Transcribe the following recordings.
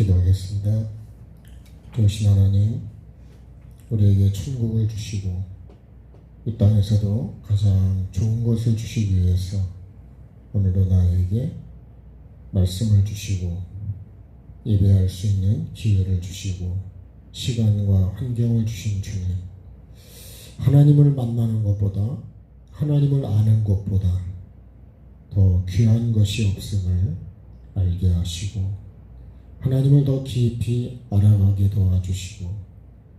기도하겠습니다. 좋으신 하나님, 우리에게 천국을 주시고 이 땅에서도 가장 좋은 것을 주시기 위해서 오늘도 나에게 말씀을 주시고 예배할 수 있는 기회를 주시고 시간과 환경을 주신 주님, 하나님을 만나는 것보다, 하나님을 아는 것보다 더 귀한 것이 없음을 알게 하시고 하나님을 더 깊이 알아가게 도와주시고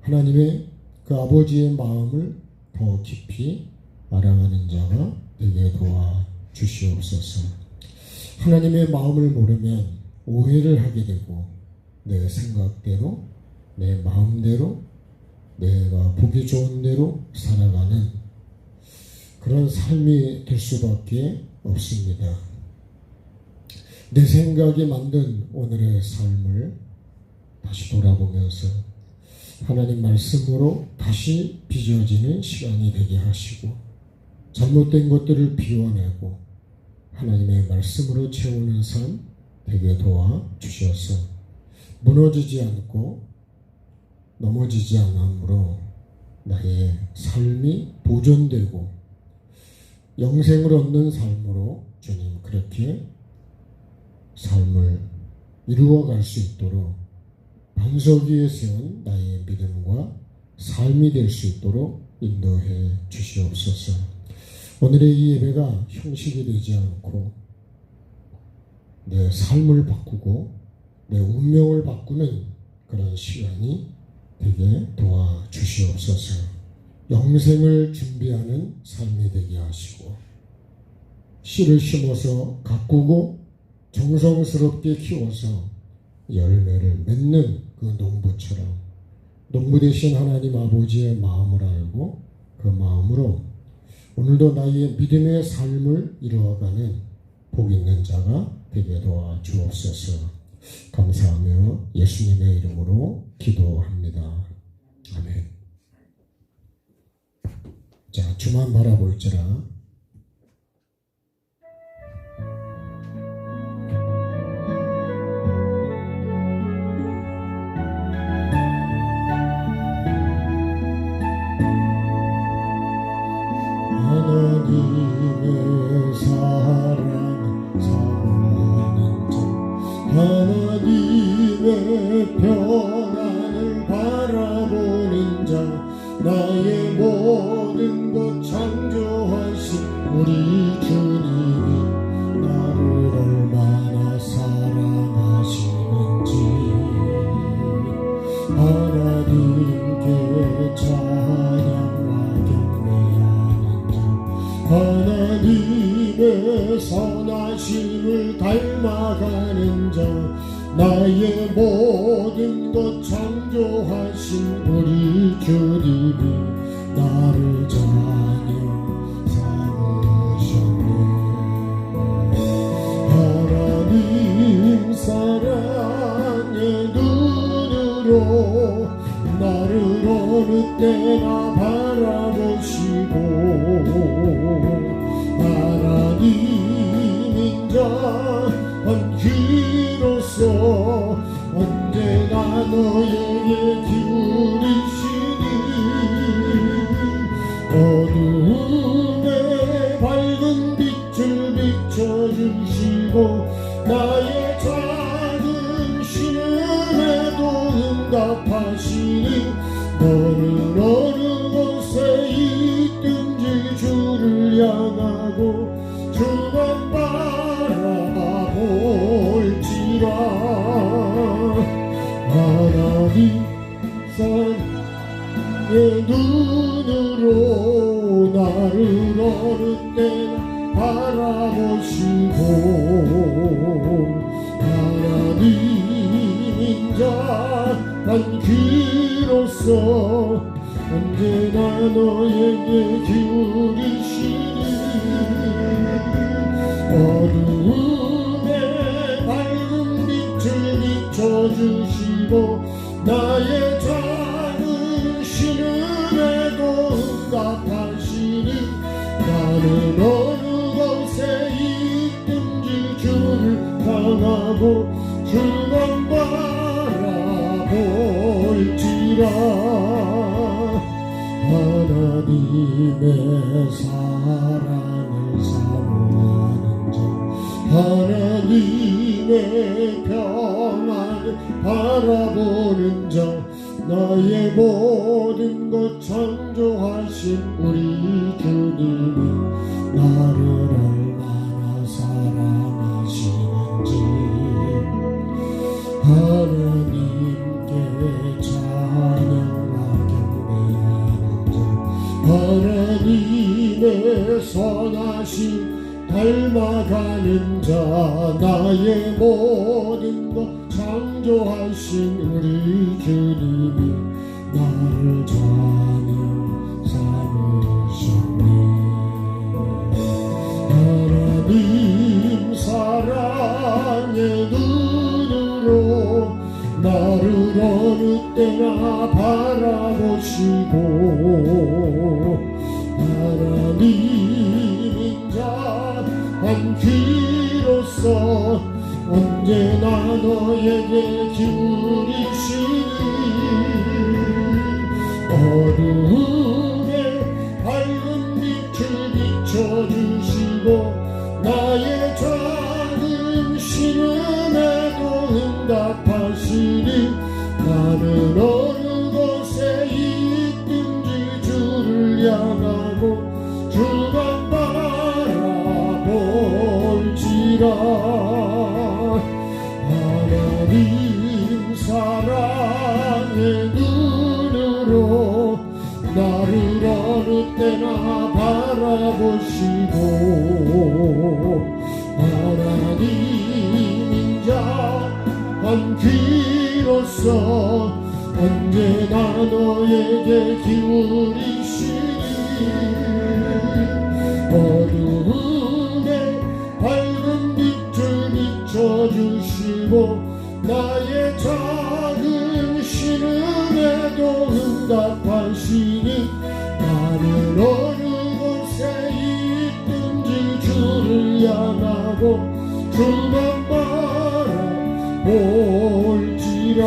하나님의 그 아버지의 마음을 더 깊이 알아가는 자가 되게 도와주시옵소서. 하나님의 마음을 모르면 오해를 하게 되고 내 생각대로, 내 마음대로, 내가 보기 좋은 대로 살아가는 그런 삶이 될 수밖에 없습니다. 내 생각이 만든 오늘의 삶을 다시 돌아보면서 하나님 말씀으로 다시 빚어지는 시간이 되게 하시고 잘못된 것들을 비워내고 하나님의 말씀으로 채우는 삶 되게 도와주셔서 무너지지 않고 넘어지지 않으므로 나의 삶이 보존되고 영생을 얻는 삶으로 주님 그렇게 삶을 이루어갈 수 있도록 반석 위에 세운 나의 믿음과 삶이 될 수 있도록 인도해 주시옵소서. 오늘의 이 예배가 형식이 되지 않고 내 삶을 바꾸고 내 운명을 바꾸는 그런 시간이 되게 도와주시옵소서. 영생을 준비하는 삶이 되게 하시고 씨를 심어서 가꾸고 정성스럽게 키워서 열매를 맺는 그 농부처럼 농부 되신 하나님 아버지의 마음을 알고 그 마음으로 오늘도 나의 믿음의 삶을 이루어가는 복 있는 자가 되게 도와주옵소서. 감사하며 예수님의 이름으로 기도합니다. 아멘. 자, 주만 바라볼지라. 하나님의 사랑 사랑하는 자, 하나님의 평안을 바라보는 자, 나의 모든 것 창조하신 우리 주님이 나를 얼마나 사랑하시는지 하나님께 찬양과 하나님의 선하심을 닮아가는 자, 나의 모든 것 창조하신 우리 주님이 나를 자녀 삼으셨네. 하나님 사랑의 눈으로 나를 어느 때나 바라보시고 하나님인 자 한 귀로서 언제나 너에게 기울이시니 어두움에 밝은 빛을 비춰주시고 나의 작은 신음에도 응답하시니 너는 어느 곳에 있든지 주를 향하고 주만 바라볼지라. 하나님 사랑의 눈으로 나를 어느 때나 바라보시고 하나님인 자 한 귀로서 언제나 너에게 기울이시니 어두움에 밝은 빛을 비춰주시고 나의 작은 신음에도 응답하시니 나는 어느 곳에 있든지 주를 향하고 주만 하나님의 사랑을 사모하는 자, 하나님의 평안을 바라보는 자, 나의 모든 것 창조하신 우리 주님이 나를 얼마나 사랑하시는지 하나님께 찬양과 경배하는 자, 하나님의 선하심 닮아가는 자, 나의 모든 것 창조하신 우리 주님이 나를 자녀 삼으셨네. 하나님 사랑의 눈으로 나를 어느 때나 바라보시고 하나님인 자 한 귀로서 언제나 너에게 기울이시니 어두움에 밝은 빛을 비춰주시고 나의 작은 신음에도 응답하시니 나는 어느 곳에 있든지 주를 향하고 주만 바라볼지라. 하나님 사랑의 눈으로 나를 어느 때나 바라보시고 하나님인 자 한 귀로서 언제나 너에게 기울이시니 어두움에 밝은 빛을 비춰주시고 나의 작은 신음에도 응답하시니 나는 어느 곳에 있든지 주를 향하고 주만 바라볼지라.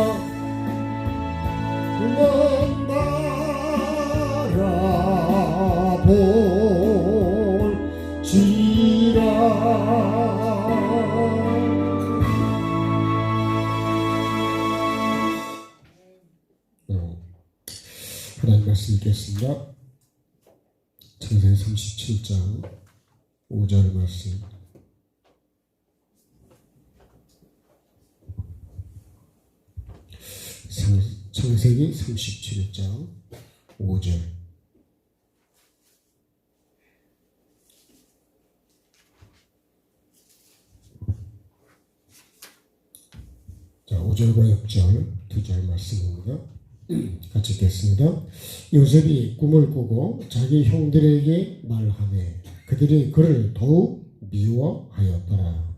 주만 바라볼지라. 하나님 말씀 읽겠습니다. 창세기 37장 5절 말씀. 창세기 37장 5절. 자, 5절과 6절 두 절 말씀입니다. 같이 읽겠습니다. 요셉이 꿈을 꾸고 자기 형들에게 말하매 그들이 그를 더욱 미워하였더라.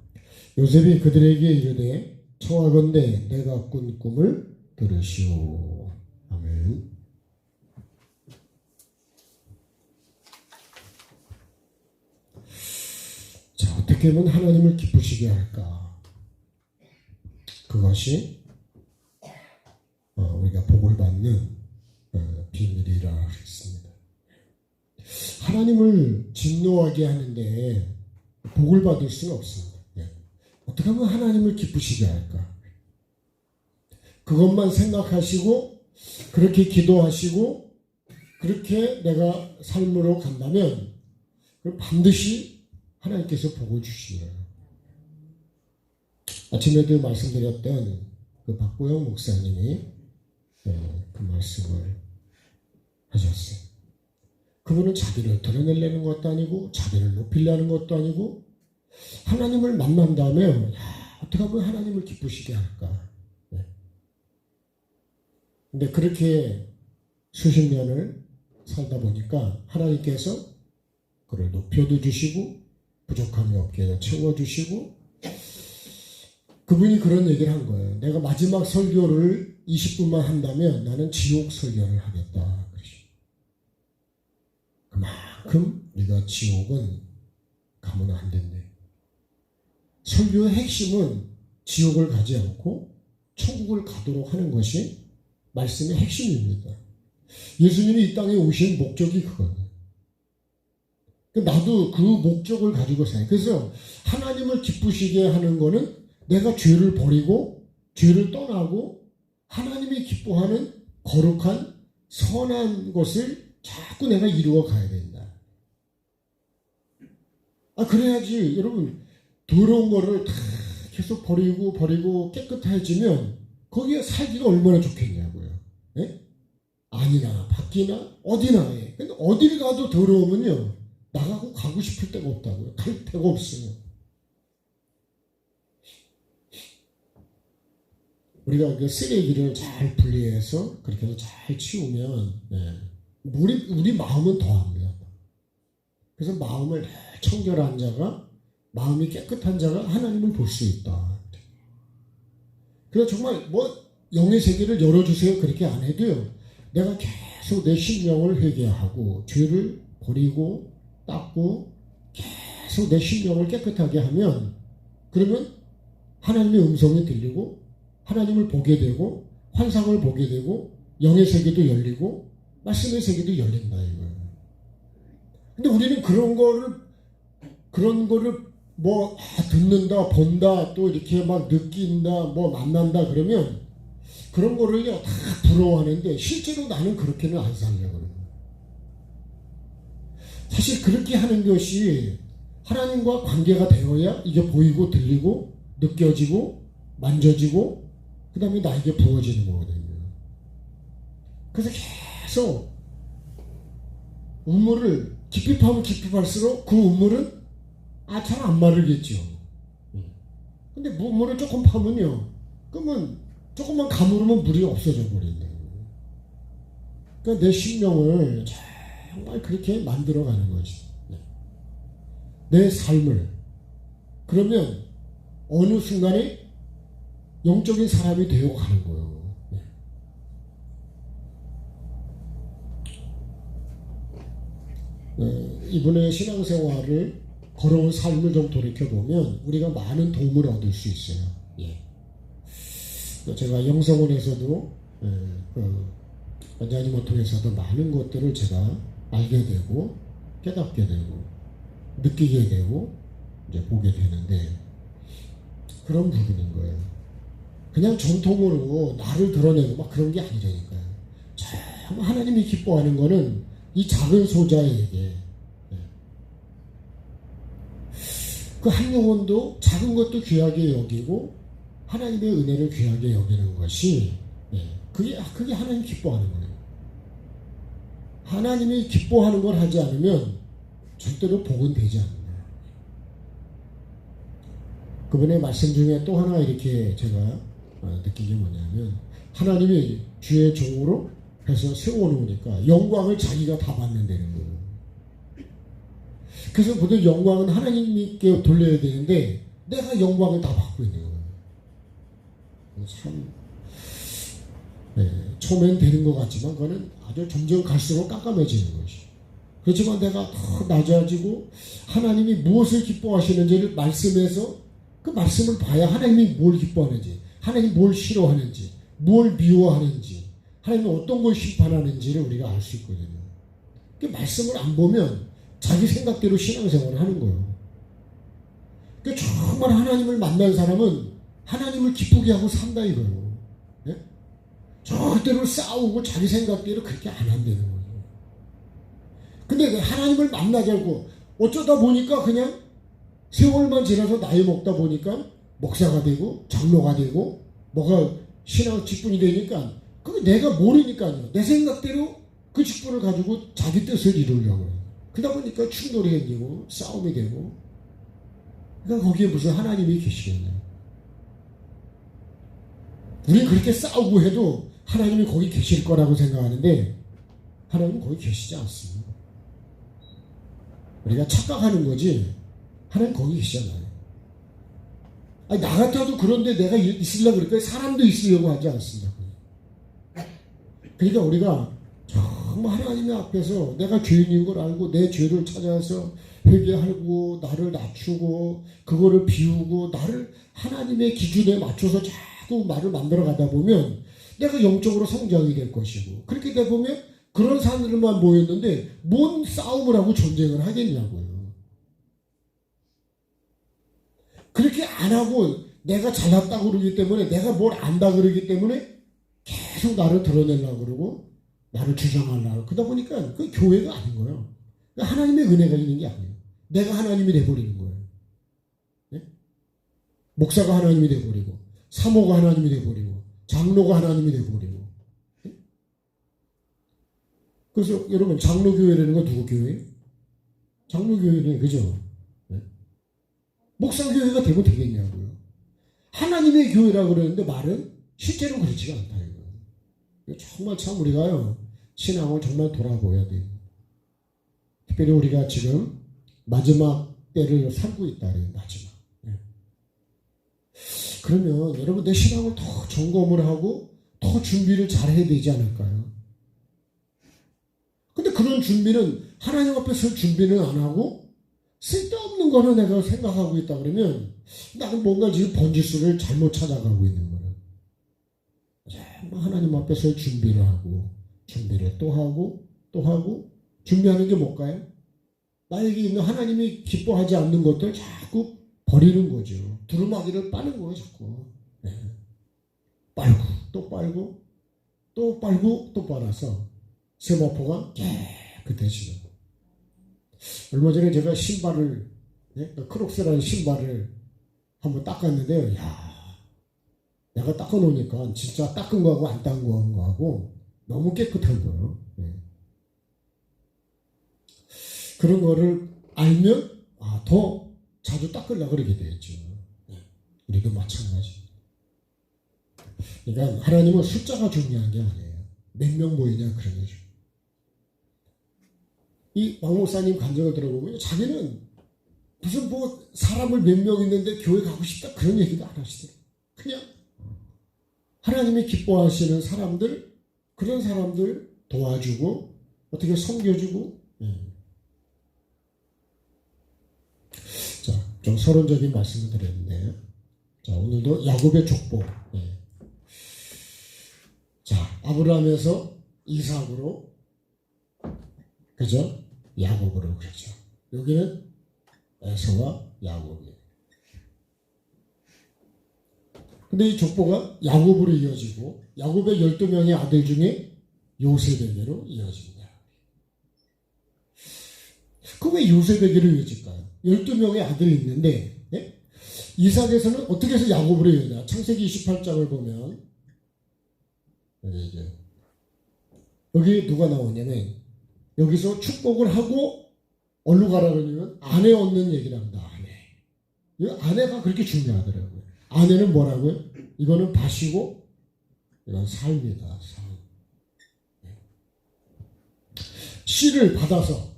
요셉이 그들에게 이르되 청하건대 내가 꾼 꿈을 들으시오. 아멘. 자, 어떻게 하면 하나님을 기쁘시게 할까? 그것이 우리가 복을 받는 비밀이라 하겠습니다. 하나님을 진노하게 하는데 복을 받을 수는 없습니다. 어떻게 하면 하나님을 기쁘시게 할까? 그것만 생각하시고 그렇게 기도하시고 그렇게 내가 삶으로 간다면 반드시 하나님께서 복을 주시리라. 아침에도 말씀드렸던 그 박보영 목사님이 그 말씀을 하셨어요. 그분은 자기를 드러내려는 것도 아니고 자기를 높이려는 것도 아니고 하나님을 만난 다음에 어떻게 하면 하나님을 기쁘시게 할까? 근데 그렇게 수십 년을 살다 보니까 하나님께서 그를 높여도 주시고 부족함이 없게 채워주시고 그분이 그런 얘기를 한 거예요. 내가 마지막 설교를 20분만 한다면 나는 지옥 설교를 하겠다. 그만큼 네가 지옥은 가면 안 된대. 설교의 핵심은 지옥을 가지 않고 천국을 가도록 하는 것이 말씀의 핵심입니다. 예수님이 이 땅에 오신 목적이 그거예요. 나도 그 목적을 가지고 살아요. 그래서 하나님을 기쁘시게 하는 거는 내가 죄를 버리고 죄를 떠나고 하나님이 기뻐하는 거룩한 선한 것을 자꾸 내가 이루어 가야 된다. 그래야지 여러분 더러운 거를 다 계속 버리고 깨끗해지면 거기에 살기가 얼마나 좋겠냐고요. 예? 안이나 밖이나 어디나 해. 근데 어딜 가도 더러우면요 나가고 가고 싶을 데가 없다고요. 갈 데가 없어요. 우리가 그 쓰레기를 잘 분리해서 그렇게 해서 잘 치우면 우리 마음은 더합니다. 그래서 마음을 청결한 자가 마음이 깨끗한 자가 하나님을 볼 수 있다. 그래서 정말 영의 세계를 열어주세요 그렇게 안 해도요. 내가 계속 내 심령을 회개하고 죄를 버리고 닦고 계속 내 심령을 깨끗하게 하면 그러면 하나님의 음성이 들리고 하나님을 보게 되고 환상을 보게 되고 영의 세계도 열리고 말씀의 세계도 열린다 이거예요. 근데 우리는 그런 거를 듣는다 본다 또 이렇게 막 느낀다 만난다 그러면 그런 거를요 다 부러워하는데 실제로 나는 그렇게는 안 살려고 그래요. 사실 그렇게 하는 것이 하나님과 관계가 되어야 이게 보이고 들리고 느껴지고 만져지고 그 다음에 나에게 부어지는 거거든요. 그래서 계속 우물을 깊이 파면 깊이 팔수록 그 우물은 잘 안 마르겠죠. 근데 우물을 조금 파면요 그러면 조금만 가물으면 물이 없어져 버린다. 그러니까 내 심령을 정말 그렇게 만들어가는 거지. 내 삶을. 그러면 어느 순간에 영적인 사람이 되어 가는 거예요. 이분의 신앙생활을 걸어온 삶을 좀 돌이켜보면 우리가 많은 도움을 얻을 수 있어요. 제가 영성원에서도 원장님을 통해서도 많은 것들을 제가 알게 되고 깨닫게 되고 느끼게 되고 이제 보게 되는데 그런 부분인 거예요. 그냥 전통으로 나를 드러내고 막 그런 게 아니라니까요. 정말 하나님이 기뻐하는 거는 이 작은 소자에게 그 한 영혼도 작은 것도 귀하게 여기고 하나님의 은혜를 귀하게 여기는 것이 그게 하나님 기뻐하는 거예요. 하나님이 기뻐하는 걸 하지 않으면 절대로 복은 되지 않는다. 그분의 말씀 중에 또 하나 이렇게 제가 느낀 게 뭐냐면 하나님이 주의 종으로 해서 세워놓으니까 영광을 자기가 다 받는다는 거예요. 그래서 보통 영광은 하나님께 돌려야 되는데 내가 영광을 다 받고 있는 거예요. 참 처음엔 되는 것 같지만 그거는 아주 점점 갈수록 깜깜해지는 것이. 그렇지만 내가 더 낮아지고 하나님이 무엇을 기뻐하시는지를 말씀에서 그 말씀을 봐야 하나님이 뭘 기뻐하는지, 하나님이 뭘 싫어하는지, 뭘 미워하는지, 하나님이 어떤 걸 심판하는지를 우리가 알 수 있거든요. 그 말씀을 안 보면 자기 생각대로 신앙생활을 하는 거예요. 그러니까 정말 하나님을 만난 사람은 하나님을 기쁘게 하고 산다 이거예요. 네? 절대로 싸우고 자기 생각대로 그렇게 안 한다는 거예요. 근데 하나님을 만나자고 어쩌다 보니까 그냥 세월만 지나서 나이 먹다 보니까 목사가 되고 장로가 되고 뭐가 신앙 직분이 되니까 그게 내가 모르니까요. 내 생각대로 그 직분을 가지고 자기 뜻을 이루려고 해요. 그러다 보니까 충돌이 생기고 싸움이 되고 그러니까 거기에 무슨 하나님이 계시겠냐요. 우리 그렇게 싸우고 해도 하나님이 거기 계실 거라고 생각하는데 하나님은 거기 계시지 않습니다. 우리가 착각하는 거지 하나님 거기 계시잖아요. 아니, 나 같아도 그런데 내가 있으려고 그러니까 사람도 있으려고 하지 않습니다. 그러니까 우리가 정말 하나님의 앞에서 내가 죄인인 걸 알고 내 죄를 찾아서 회개하고 나를 낮추고 그거를 비우고 나를 하나님의 기준에 맞춰서 자꾸 말을 만들어 가다 보면 내가 영적으로 성장이 될 것이고 그렇게 되다 보면 그런 사람들만 모였는데 뭔 싸움을 하고 전쟁을 하겠냐고요. 그렇게 안 하고 내가 잘났다고 그러기 때문에 내가 뭘 안다 그러기 때문에 계속 나를 드러내려고 그러고 나를 주장하려고 그러다 보니까 그 교회가 아닌 거예요. 하나님의 은혜가 있는 게 아니에요. 내가 하나님이 돼버리는 거예요. 네? 목사가 하나님이 돼버리고 사모가 하나님이 돼버리고 장로가 하나님이 돼버리고. 네? 그래서 여러분 장로교회라는 건 누구 교회예요? 장로교회는 그죠? 네? 목사교회가 되면 되겠냐고요. 하나님의 교회라고 그러는데 말은 실제로 그렇지가 않다 이거예요. 정말 참 우리가요 신앙을 정말 돌아보아야 돼요. 특별히 우리가 지금 마지막 때를 살고 있다는 마지막. 네. 그러면 여러분 내 신앙을 더 점검을 하고 더 준비를 잘 해야 되지 않을까요? 근데 그런 준비는 하나님 앞에 설 준비는 안 하고 쓸데없는 거는 내가 생각하고 있다 그러면 나는 뭔가 지금 번지수를 잘못 찾아가고 있는 거예요. 하나님 앞에 설 준비를 하고 준비를 또 하고 또 하고 준비하는 게 뭘까요? 나에게 있는 하나님이 기뻐하지 않는 것들 자꾸 버리는 거죠. 두루마기를 빠는 거예요 자꾸. 네. 빨고 또 빨고 또 빨고 또 빨아서 세마포가 깨끗해지는. 얼마 전에 제가 신발을 네? 크록스라는 신발을 한번 닦았는데요. 야, 내가 닦아놓으니까 진짜 닦은 거하고 안 닦은 거하고 너무 깨끗한 거예요. 네. 그런 거를 알면 더 자주 닦으려고 그러게 되겠죠. 네. 우리도 마찬가지. 그러니까 하나님은 숫자가 중요한 게 아니에요. 몇 명 모이냐 그런 거죠. 이 왕 목사님 간증을 들어보면 자기는 무슨 뭐 사람을 몇 명 있는데 교회 가고 싶다 그런 얘기도 안 하시더라고요. 그냥 하나님이 기뻐하시는 사람들 그런 사람들 도와주고 어떻게 섬겨주고 자, 좀 서론적인 말씀을 드렸는데 자, 오늘도 야곱의 족보 자, 아브라함에서 이삭으로 그죠? 야곱으로 그렇죠. 여기는 에서와 야곱이에요. 근데 이 족보가 야곱으로 이어지고 야곱의 12명의 아들 중에 요셉에게로 이어집니다. 그럼 왜 요셉에게로 이어질까요? 12명의 아들이 있는데 네? 이삭에서는 어떻게 해서 야곱으로 이어지냐? 창세기 28장을 보면 여기 누가 나오냐면 여기서 축복을 하고 어디로 가라 그러냐면 아내 얻는 얘기를 합니다. 아내. 아내가 그렇게 중요하더라고요. 아내는 뭐라고요? 이거는 밭이고 이건 삶이다. 삶. 씨를 받아서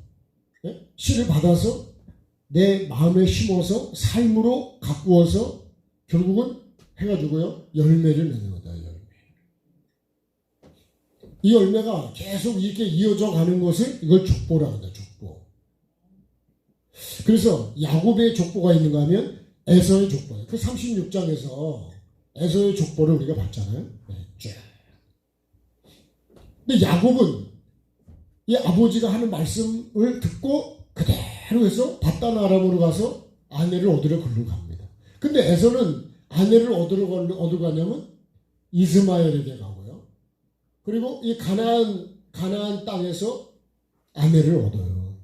씨를 받아서 내 마음에 심어서 삶으로 가꾸어서 결국은 해가지고요 열매를 내는 거다. 열매. 이 열매가 계속 이렇게 이어져 가는 것을 이걸 족보라고 한다. 족보. 그래서 야곱의 족보가 있는가 하면 에서의 족보예요. 그 36장에서 에서의 족보를 우리가 봤잖아요. 네, 근데 야곱은 이 아버지가 하는 말씀을 듣고 그대로 해서 바단 아람으로 가서 아내를 얻으러 글로 갑니다. 근데 에서는 아내를 얻으러 가냐면 이스마엘에게 가고요. 그리고 이 가나안 땅에서 아내를 얻어요.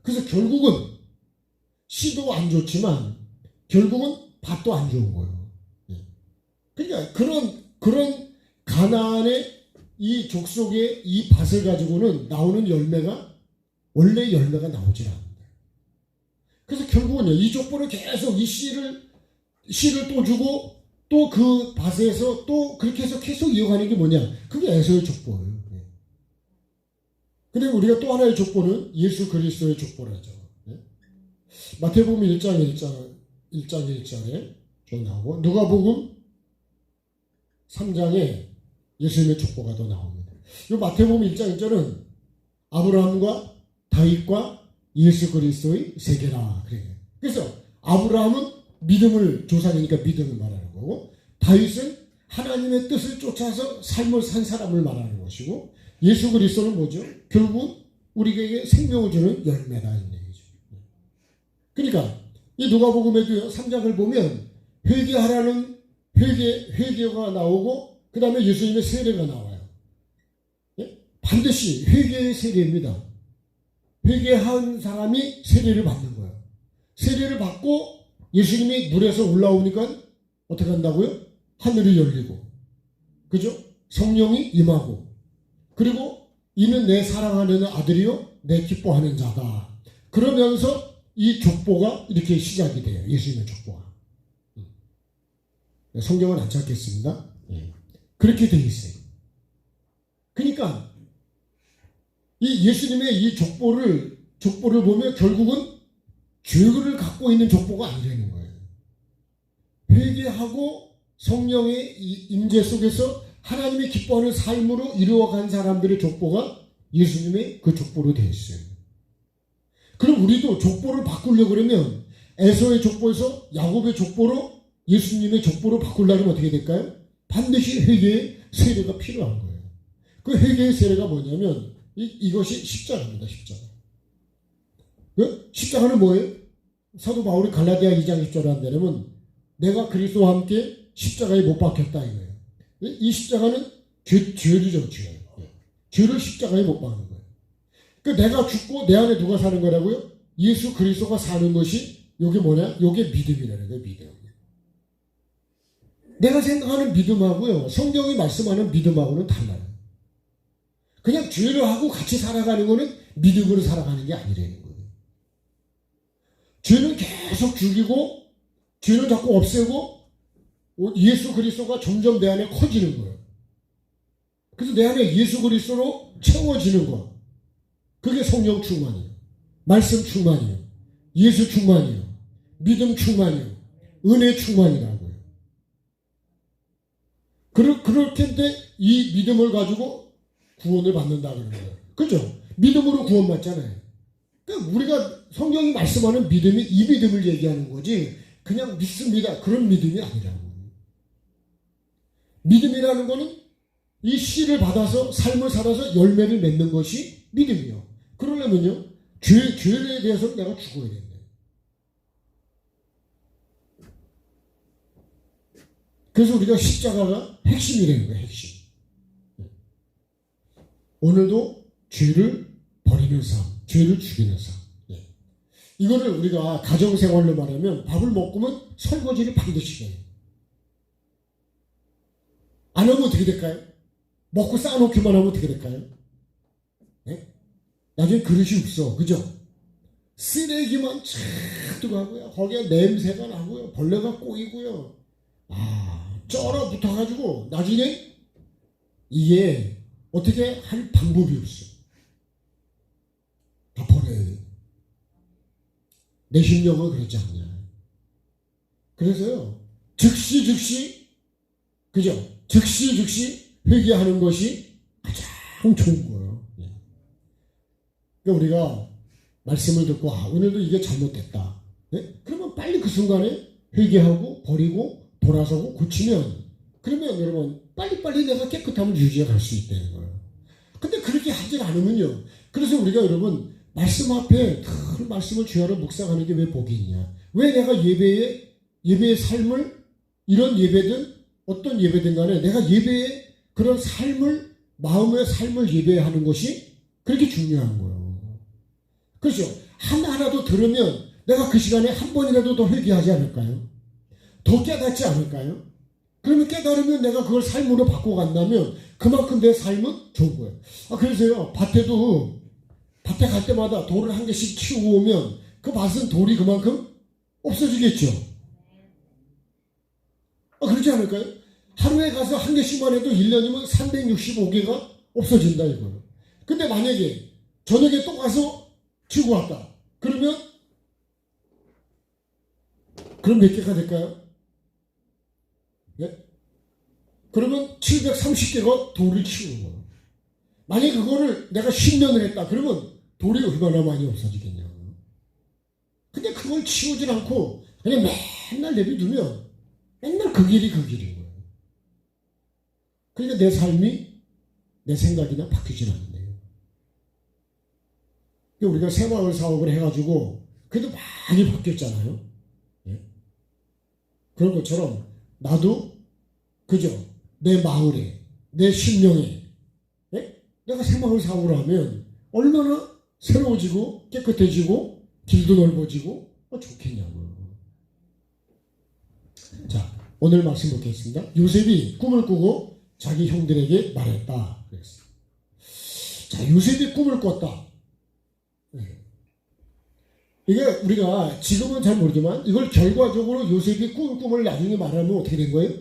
그래서 결국은 씨도 안 좋지만 결국은 밭도 안 좋은 거예요. 그러니까 그런 가나안의 이 족속의 이 밭을 가지고는 나오는 열매가 원래 열매가 나오질 않는다. 그래서 결국은요 이 족보를 계속 이 씨를 또 주고 또 그 밭에서 또 그렇게 해서 계속 이어가는 게 뭐냐? 그게 에서의 족보예요. 그리고 우리가 또 하나의 족보는 예수 그리스도의 족보라죠. 마태복음 1장 1절에 좀 나오고 누가복음 3장에 예수님의 족보가 더 나옵니다. 이 마태복음 1장 1절은 아브라함과 다윗과 예수 그리스도의 세계라 그래요. 그래서 아브라함은 믿음을 조상이니까 믿음을 말하는 거고 다윗은 하나님의 뜻을 쫓아서 삶을 산 사람을 말하는 것이고, 예수 그리스도는 뭐죠? 결국 우리에게 생명을 주는 열매다 이 얘기죠. 그러니까 이 누가복음에도요 3장을 보면 회개하라는 회개가 나오고 그 다음에 예수님의 세례가 나와요. 예? 반드시 회개의 세례입니다. 회개한 사람이 세례를 받는 거예요. 세례를 받고 예수님이 물에서 올라오니까 어떻게 한다고요? 하늘이 열리고, 그죠? 성령이 임하고, 그리고 이는 내 사랑하는 아들이요 내 기뻐하는 자다. 그러면서 이 족보가 이렇게 시작이 돼요. 예수님의 족보가. 성경은 안 찾겠습니다. 그렇게 돼 있어요. 그러니까 이 예수님의 이 족보를 보면 결국은 죄를 갖고 있는 족보가 아니라는 거예요. 회개하고 성령의 임재 속에서 하나님이 기뻐하는 삶으로 이루어간 사람들의 족보가 예수님의 그 족보로 되어 있어요. 그럼 우리도 족보를 바꾸려고 그러면 에서의 족보에서 야곱의 족보로 예수님의 족보로 바꾸려면 어떻게 될까요? 반드시 회개의 세례가 필요한 거예요. 그 회개의 세례가 뭐냐면 이것이 십자가입니다. 십자가. 그 십자가는 뭐예요? 사도 바울이 갈라디아 2장 10절에 한다면 내가 그리스도와 함께 십자가에 못 박혔다 이거예요. 이 십자가는 죄죠, 죄. 죄를 십자가에 못 박는 거예요. 그 내가 죽고 내 안에 누가 사는 거라고요? 예수 그리스도가 사는 것이 요게 뭐냐? 요게 믿음이라는 거예요, 믿음. 내가 생각하는 믿음하고요, 성경이 말씀하는 믿음하고는 달라요. 그냥 죄를 하고 같이 살아가는 거는 믿음으로 살아가는 게 아니라는 거예요. 죄는 계속 죽이고, 죄는 자꾸 없애고, 예수 그리스도가 점점 내 안에 커지는 거예요. 그래서 내 안에 예수 그리스도로 채워지는 거. 그게 성령 충만이에요. 말씀 충만이에요. 예수 충만이에요. 믿음 충만이에요. 은혜 충만이라고요. 그렇게 이 믿음을 가지고 구원을 받는다 그러는 거예요. 그죠? 믿음으로 구원받잖아요. 그러니까 우리가 성경이 말씀하는 믿음이 이 믿음을 얘기하는 거지 그냥 믿습니다. 그런 믿음이 아니라고. 믿음이라는 거는 이 씨를 받아서 삶을 살아서 열매를 맺는 것이 믿음이요. 그러려면요, 죄에 대해서 내가 죽어야 된다. 그래서 우리가 십자가가 핵심이라는 거예요, 핵심. 오늘도 죄를 버리는 삶, 죄를 죽이는 삶. 이거를 우리가 가정생활로 말하면 밥을 먹고면 설거지를 반드시 해요. 안 하면 어떻게 될까요? 먹고 쌓아놓기만 하면 어떻게 될까요? 네? 나중에 그릇이 없어. 그죠? 쓰레기만 차도 하고요. 거기에 냄새가 나고요. 벌레가 꼬이고요. 쩔어 붙어가지고 나중에 이게 어떻게 할 방법이 없어. 다 버려야 돼. 내 심령은 그렇지 않냐. 그래서요, 즉시, 그죠? 즉시 회개하는 것이 가장 좋은 거예요. 그러니까 우리가 말씀을 듣고 오늘도 이게 잘못됐다. 네? 그러면 빨리 그 순간에 회개하고 버리고 돌아서고 고치면, 그러면 여러분 빨리빨리 내가 깨끗함을 유지해 갈 수 있다는 거예요. 근데 그렇게 하지 않으면요. 그래서 우리가 여러분 말씀 앞에 큰 말씀을 주야로 묵상하는 게 왜 복이 있냐. 왜 내가 예배의 삶을, 이런 예배든 어떤 예배든 간에 내가 예배의 그런 삶을, 마음의 삶을 예배하는 것이 그렇게 중요한 거예요. 그렇죠? 하나라도 들으면 내가 그 시간에 한 번이라도 더 회개하지 않을까요? 더 깨닫지 않을까요? 그러면 깨달으면 내가 그걸 삶으로 바꿔간다면 그만큼 내 삶은 좋은 거예요. 그래서요, 밭에 갈 때마다 돌을 한 개씩 치우고 오면 그 밭은 돌이 그만큼 없어지겠죠. 그렇지 않을까요? 하루에 가서 한 개씩만 해도 1년이면 365개가 없어진다 이거예요. 근데 만약에 저녁에 또 가서 치우고 왔다. 그럼 몇 개가 될까요? 네? 그러면 730개가 돌을 치우는 거예요. 만약에 그거를 내가 10년을 했다. 그러면 돌이 얼마나 많이 없어지겠냐고. 근데 그걸 치우질 않고 그냥 맨날 내비두면 맨날 그 길인 거예요. 그러니까 내 삶이 내 생각이나 바뀌질 않네요. 우리가 새마을 사업을 해가지고 그래도 많이 바뀌었잖아요. 예? 그런 것처럼 나도 그죠? 내 마을에, 내 심령에, 예? 내가 새마을 사업을 하면 얼마나 새로워지고 깨끗해지고 길도 넓어지고 좋겠냐고요. 자, 오늘 말씀 보겠습니다. 요셉이 꿈을 꾸고 자기 형들에게 말했다. 그랬어요. 자, 요셉이 꿈을 꿨다. 이게 우리가 지금은 잘 모르지만 이걸 결과적으로 요셉이 꾼 꿈을 나중에 말하면 어떻게 된 거예요?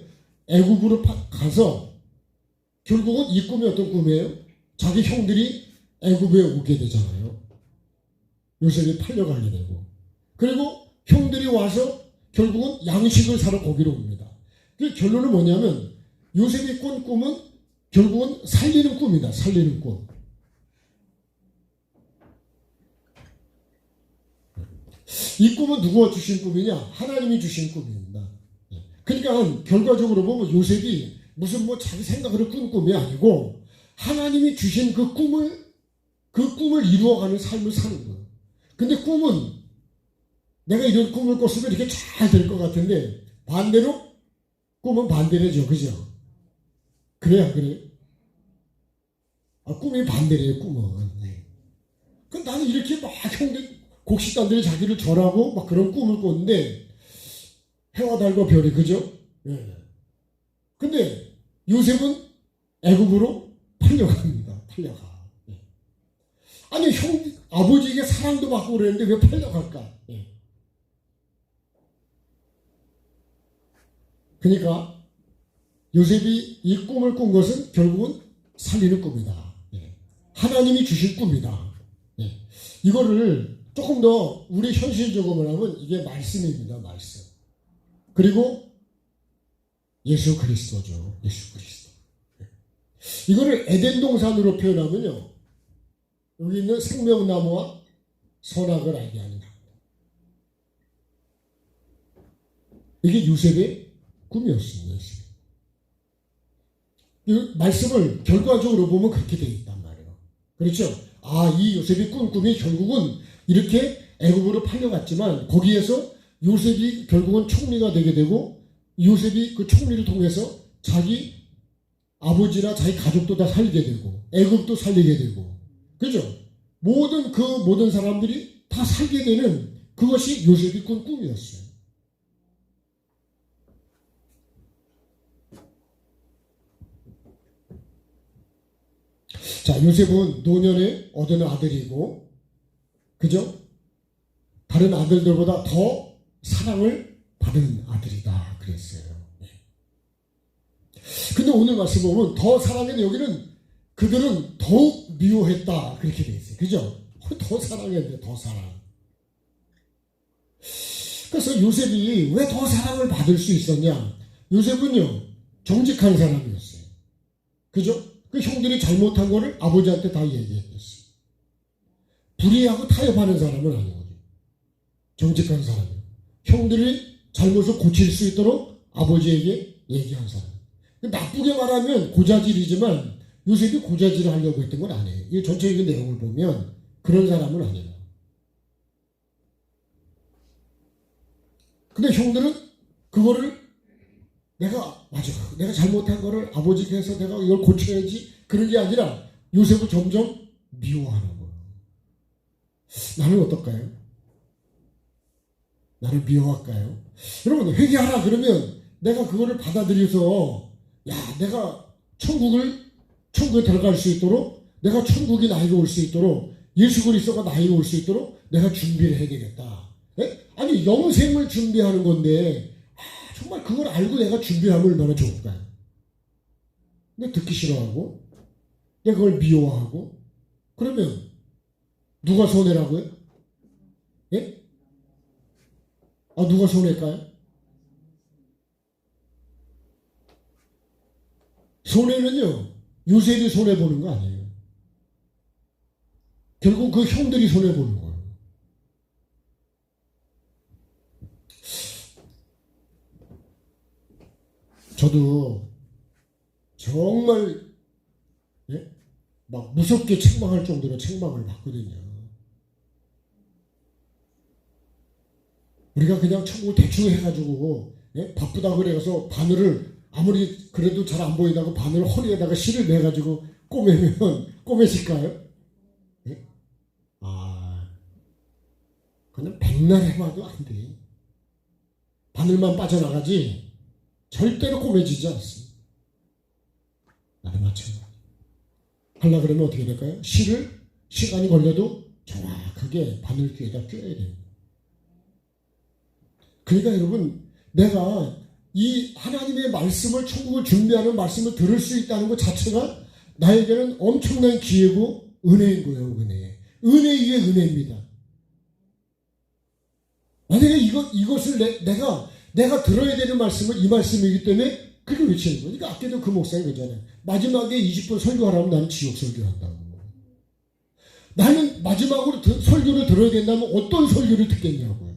애굽으로 가서 결국은 이 꿈이 어떤 꿈이에요? 자기 형들이 애굽에 오게 되잖아요. 요셉이 팔려가게 되고, 그리고 형들이 와서 결국은 양식을 사러 거기로 옵니다. 그 결론은 뭐냐면 요셉이 꾼 꿈은 결국은 살리는 꿈이다. 살리는 꿈. 이 꿈은 누가 주신 꿈이냐? 하나님이 주신 꿈입니다. 그러니까 결과적으로 보면 요셉이 무슨 뭐 자기 생각으로 꾼 꿈이 아니고 하나님이 주신 그 꿈을 이루어가는 삶을 사는 거예요. 근데 꿈은 내가 이런 꿈을 꿨으면 이렇게 잘 될 것 같은데 반대로 꿈은 반대래죠. 그죠? 그래야 그래요? 꿈이 반대래요. 꿈은. 그 나는 이렇게 막 형들 곡식단들이 자기를 절하고 막 그런 꿈을 꿨는데 해와 달과 별이 그죠? 예. 근데 요셉은 애굽으로 팔려갑니다. 팔려가. 예. 아니 아버지에게 사랑도 받고 그랬는데 왜 팔려갈까? 예. 그러니까 요셉이 이 꿈을 꾼 것은 결국은 살리는 꿈이다. 예. 하나님이 주신 꿈이다. 예. 이거를 조금 더 우리 현실적으로 하면 이게 말씀입니다. 말씀. 그리고 예수 그리스도죠. 예수 그리스도. 이거를 에덴 동산으로 표현하면요. 여기 있는 생명나무와 선악을 알게 하는 것. 이게 요셉의 꿈이었습니다. 이 말씀을 결과적으로 보면 그렇게 되어 있단 말이에요. 그렇죠? 이 요셉이 꾼 꿈이 결국은 이렇게 애굽으로 팔려갔지만 거기에서 요셉이 결국은 총리가 되게 되고 요셉이 그 총리를 통해서 자기 아버지나 자기 가족도 다 살리게 되고 애굽도 살리게 되고 그죠? 모든 사람들이 다 살게 되는 그것이 요셉이 꾼 꿈이었어요. 자, 요셉은 노년에 얻은 아들이고 그죠? 다른 아들들보다 더 사랑을 받은 아들이다 그랬어요. 근데 오늘 말씀 보면 더 사랑했는데 여기는 그들은 더욱 미워했다 그렇게 돼 있어요. 그죠? 더 사랑했는데 더 사랑. 그래서 요셉이 왜 더 사랑을 받을 수 있었냐? 요셉은요 정직한 사람이었어요. 그죠? 그 형들이 잘못한 거를 아버지한테 다 얘기했어요. 불의하고 타협하는 사람은 아니거든요. 정직한 사람이에요. 형들이 잘못을 고칠 수 있도록 아버지에게 얘기한 사람. 나쁘게 말하면 고자질이지만 요셉이 고자질을 하려고 했던 건 아니에요. 이 전체적인 내용을 보면 그런 사람은 아니에요. 근데 형들은 그거를 내가 잘못한 거를 아버지께서 내가 이걸 고쳐야지 그런 게 아니라 요셉을 점점 미워하는 거예요. 나는 어떨까요? 나를 미워할까요? 여러분 회개하라 그러면 내가 그거를 받아들여서 내가 천국에 들어갈 수 있도록 내가 천국이 나에게 올 수 있도록 예수 그리스도가 나에게 올 수 있도록 내가 준비를 해야 되겠다. 아니 영생을 준비하는 건데 정말 그걸 알고 내가 준비하면 얼마나 좋을까요? 근데 듣기 싫어하고 내가 그걸 미워하고 그러면 누가 손해라고요? 예? 누가 손해일까요? 손해는요 요셉이 손해보는 거 아니에요. 결국 그 형들이 손해보는 거예요. 정말 예? 막 무섭게 책망할 정도로 책망을 받거든요. 우리가 그냥 천국 대충 해가지고 예? 바쁘다 그래서 바늘을 아무리 그래도 잘 안 보인다고 바늘 허리에다가 실을 매가지고 꼬매면 꼬매질까요? 예? 그냥 백날 해봐도 안 돼. 바늘만 빠져나가지 절대로 꼬매지지 않습니다. 나도 마찬가지. 하려고 그러면 어떻게 될까요? 실을 시간이 걸려도 정확하게 바늘 귀에다 껴야 돼요. 그러니까 여러분, 내가 이 하나님의 말씀을, 천국을 준비하는 말씀을 들을 수 있다는 것 자체가 나에게는 엄청난 기회고 은혜인 거예요. 은혜 위에 은혜입니다. 만약에 이것을 내가 들어야 되는 말씀은 이 말씀이기 때문에 그게 외치는 거예요. 그러니까 아껴도 그 목사님 그러잖아요. 마지막에 20분 설교하라면 나는 지옥 설교한다고. 나는 마지막으로 설교를 들어야 된다면 어떤 설교를 듣겠냐고요.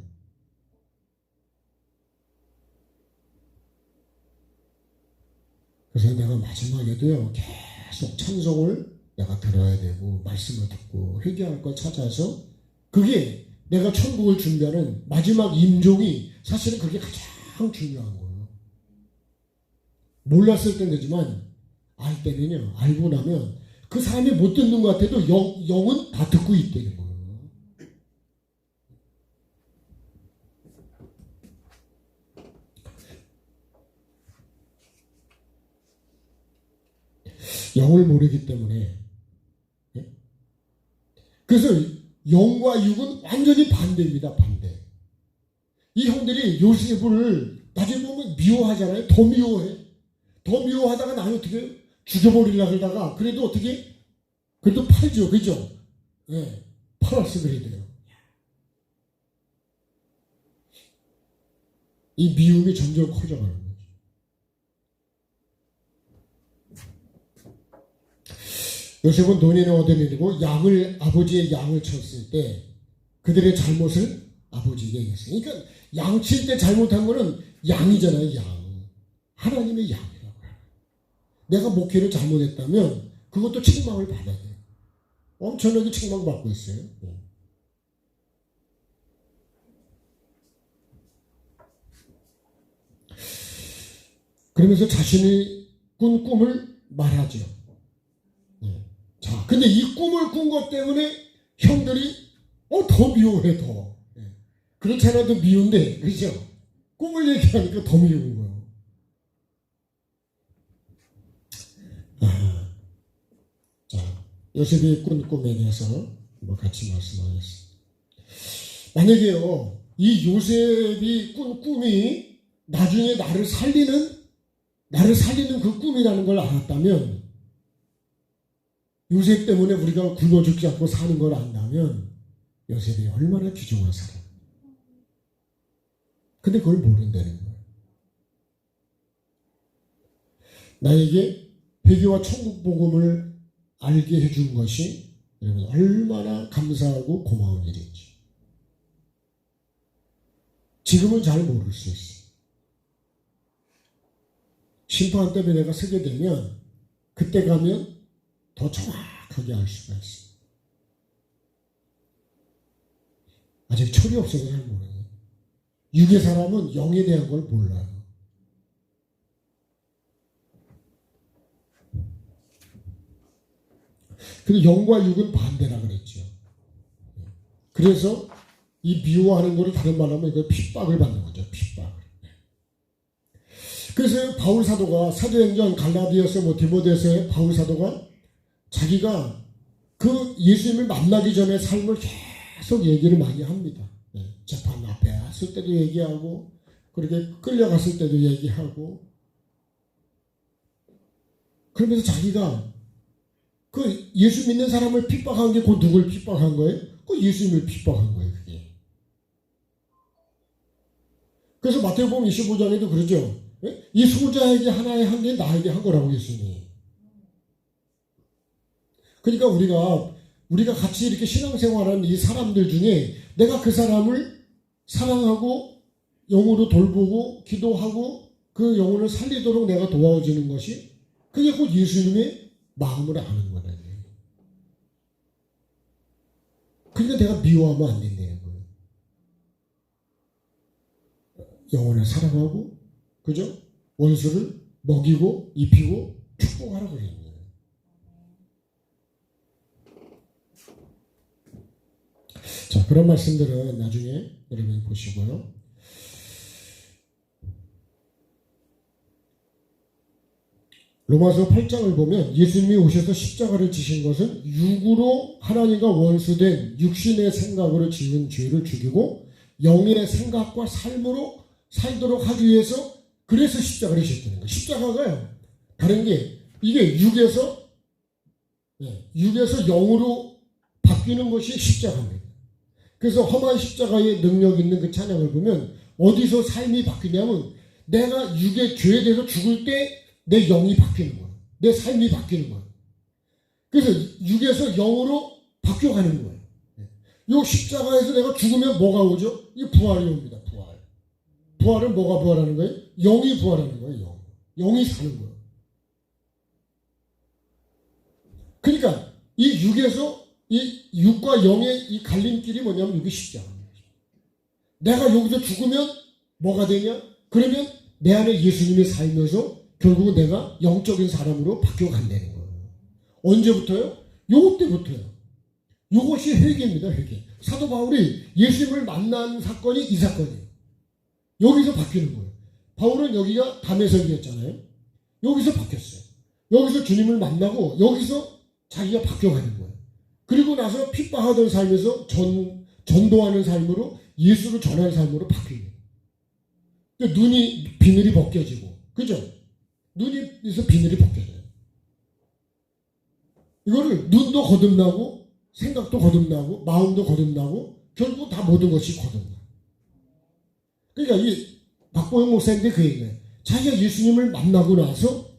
그래서 내가 마지막에도요, 계속 찬송을 내가 들어야 되고, 말씀을 듣고, 회개할 걸 찾아서, 그게 내가 천국을 준비하는 마지막 임종이 사실은 그게 가장 중요한 거예요. 몰랐을 때는 되지만, 알 때는요, 알고 나면 그 사람이 못 듣는 것 같아도 영은 다 듣고 있다는 거예요. 영을 모르기 때문에. 그래서 영과 육은 완전히 반대입니다. 반대. 이 형들이 요셉을 나중에 보면 미워하잖아요. 더 미워해. 더 미워하다가 나는 어떻게 죽여버리려고 하다가 그래도 어떻게 그래도 팔죠. 그죠? 네. 팔았어. 그래야 돼요. 이 미움이 점점 커져가는 거예요. 요셉은 논인을 얻어내리고 아버지의 양을 쳤을 때 그들의 잘못을 아버지에게 얘기했어요. 그러니까 양 칠 때 잘못한 거는 양이잖아요. 양. 하나님의 양이라고 해요. 내가 목회를 잘못했다면 그것도 책망을 받아야 돼요. 엄청나게 책망받고 있어요. 그러면서 자신이 꾼 꿈을 말하죠. 자, 근데 이 꿈을 꾼 것 때문에 형들이 더 미워해. 더. 그렇지 않아도 미운데, 그죠? 꿈을 얘기하니까 더 미운 거예요. 자, 요셉이 꾼 꿈에 대해서 한번 같이 말씀하겠습니다. 만약에요, 이 요셉이 꾼 꿈이 나중에 나를 살리는 그 꿈이라는 걸 알았다면, 요셉 때문에 우리가 굶어 죽지 않고 사는 걸 안다면 요셉이 얼마나 귀중한 사람. 근데 그걸 모른다는 거예요. 나에게 회개와 천국 복음을 알게 해준 것이 여러분 얼마나 감사하고 고마운 일인지. 지금은 잘 모를 수 있어요. 심판 때문에 내가 서게 되면 그때 가면 더 정확하게 알 수가 있어요. 아직 철이 없어서 잘 모르요. 육의 사람은 영에 대한 걸 몰라요. 그래서 영과 육은 반대라 그랬죠. 그래서 이 미워하는 거를 다른 말로 하면 이거 핍박을 받는 거죠. 핍박. 그래서 바울 사도가 사도행전 갈라디아서 디모데서의 바울 사도가 자기가 그 예수님을 만나기 전에 삶을 계속 얘기를 많이 합니다. 재판 앞에 왔을 때도 얘기하고 그렇게 끌려갔을 때도 얘기하고 그러면서 자기가 그 예수 믿는 사람을 핍박한 게 그 누굴 핍박한 거예요? 그 예수님을 핍박한 거예요. 그게. 그래서 마태복음 25장에도 그러죠. 이 소자에게 하나의 한 게 나에게 한 거라고 예수님이. 그러니까 우리가 같이 이렇게 신앙생활하는 이 사람들 중에 내가 그 사람을 사랑하고 영으로 돌보고 기도하고 그 영혼을 살리도록 내가 도와주는 것이 그게 곧 예수님의 마음을 아는 거라는 거예요. 그러니까 내가 미워하면 안 된다는 거예요. 영혼을 사랑하고, 그죠? 원수를 먹이고, 입히고, 축복하라 그랬는 거예요. 자, 그런 말씀들은 나중에 여러분이 보시고요. 로마서 8장을 보면 예수님이 오셔서 십자가를 지신 것은 육으로 하나님과 원수된 육신의 생각으로 지은 죄를 죽이고 영의 생각과 삶으로 살도록 하기 위해서 그래서 십자가를 지셨다는 거예요. 십자가가요. 다른 게 이게 육에서 영으로 바뀌는 것이 십자가입니다. 그래서 험한 십자가의 능력 있는 그 찬양을 보면 어디서 삶이 바뀌냐면 내가 육의 죄에 대해서 죽을 때 내 영이 바뀌는 거야. 내 삶이 바뀌는 거야. 그래서 육에서 영으로 바뀌어가는 거예요. 이 십자가에서 내가 죽으면 뭐가 오죠? 이 부활이 옵니다. 부활. 부활은 뭐가 부활하는 거예요? 영이 부활하는 거예요. 영이 사는 거예요. 그러니까 이 육에서 이 육과 영의 이 갈림길이 뭐냐면 이게 십자가입니다. 내가 여기서 죽으면 뭐가 되냐? 그러면 내 안에 예수님이 살면서 결국은 내가 영적인 사람으로 바뀌어간다는 거예요. 언제부터요? 요것 때부터요. 요것이 회개입니다. 회개. 사도 바울이 예수님을 만난 사건이 이 사건이에요. 여기서 바뀌는 거예요. 바울은 여기가 다메섹이었잖아요. 여기서 바뀌었어요. 여기서 주님을 만나고 여기서 자기가 바뀌어가는 거예요. 그리고 나서 핍박하던 삶에서 전도하는 삶으로 예수를 전하는 삶으로 바뀌는 거예요. 눈이 비늘이 벗겨지고, 그죠? 눈에서 비늘이 벗겨져요. 이거를 눈도 거듭나고 생각도 거듭나고 마음도 거듭나고 결국 다 모든 것이 거듭나. 그러니까 이 박보영 목사님들 그 얘기예요. 자기가 예수님을 만나고 나서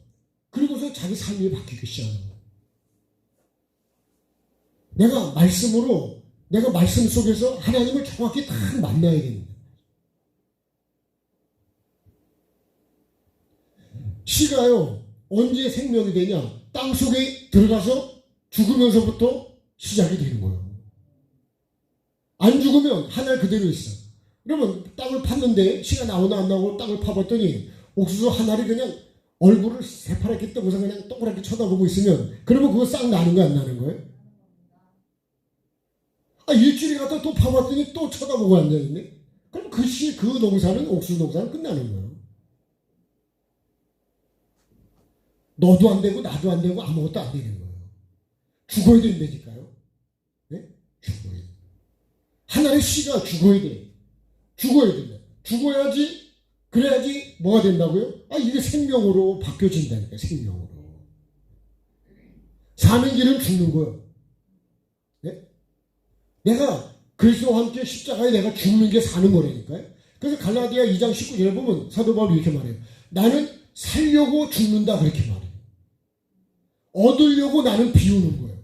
그리고서 자기 삶이 바뀌기 시작하는 거예요. 내가 말씀 속에서 하나님을 정확히 딱 만나야 됩니다. 씨가요, 언제 생명이 되냐? 땅 속에 들어가서 죽으면서부터 시작이 되는 거예요. 안 죽으면 하늘 그대로 있어. 그러면 땅을 팠는데 씨가 나오나 안 나오고 땅을 파봤더니 옥수수 하나를 그냥 얼굴을 새파랗게 뜨고서 그냥 동그랗게 쳐다보고 있으면 그러면 그거 싹 나는 거 안 나는 거예요? 일주일에 갔다 또 파봤더니 또 쳐다보고 앉아있네? 그럼 그 농사는, 옥수수 농사는 끝나는 거예요. 너도 안 되고 나도 안 되고 아무것도 안 되는 거예요. 죽어야 된다니까요. 네? 죽어야 돼. 하나의 씨가 죽어야 돼. 죽어야 된다. 죽어야지, 그래야지 뭐가 된다고요? 이게 생명으로 바뀌어진다니까, 생명으로. 사는 길은 죽는 거예요. 네? 내가 그리스도와 함께 십자가에 내가 죽는 게 사는 거라니까요. 그래서 갈라디아 2장 19절에 보면 사도 바울이 이렇게 말해요. 나는 살려고 죽는다 그렇게 말해요. 얻으려고 나는 비우는 거예요.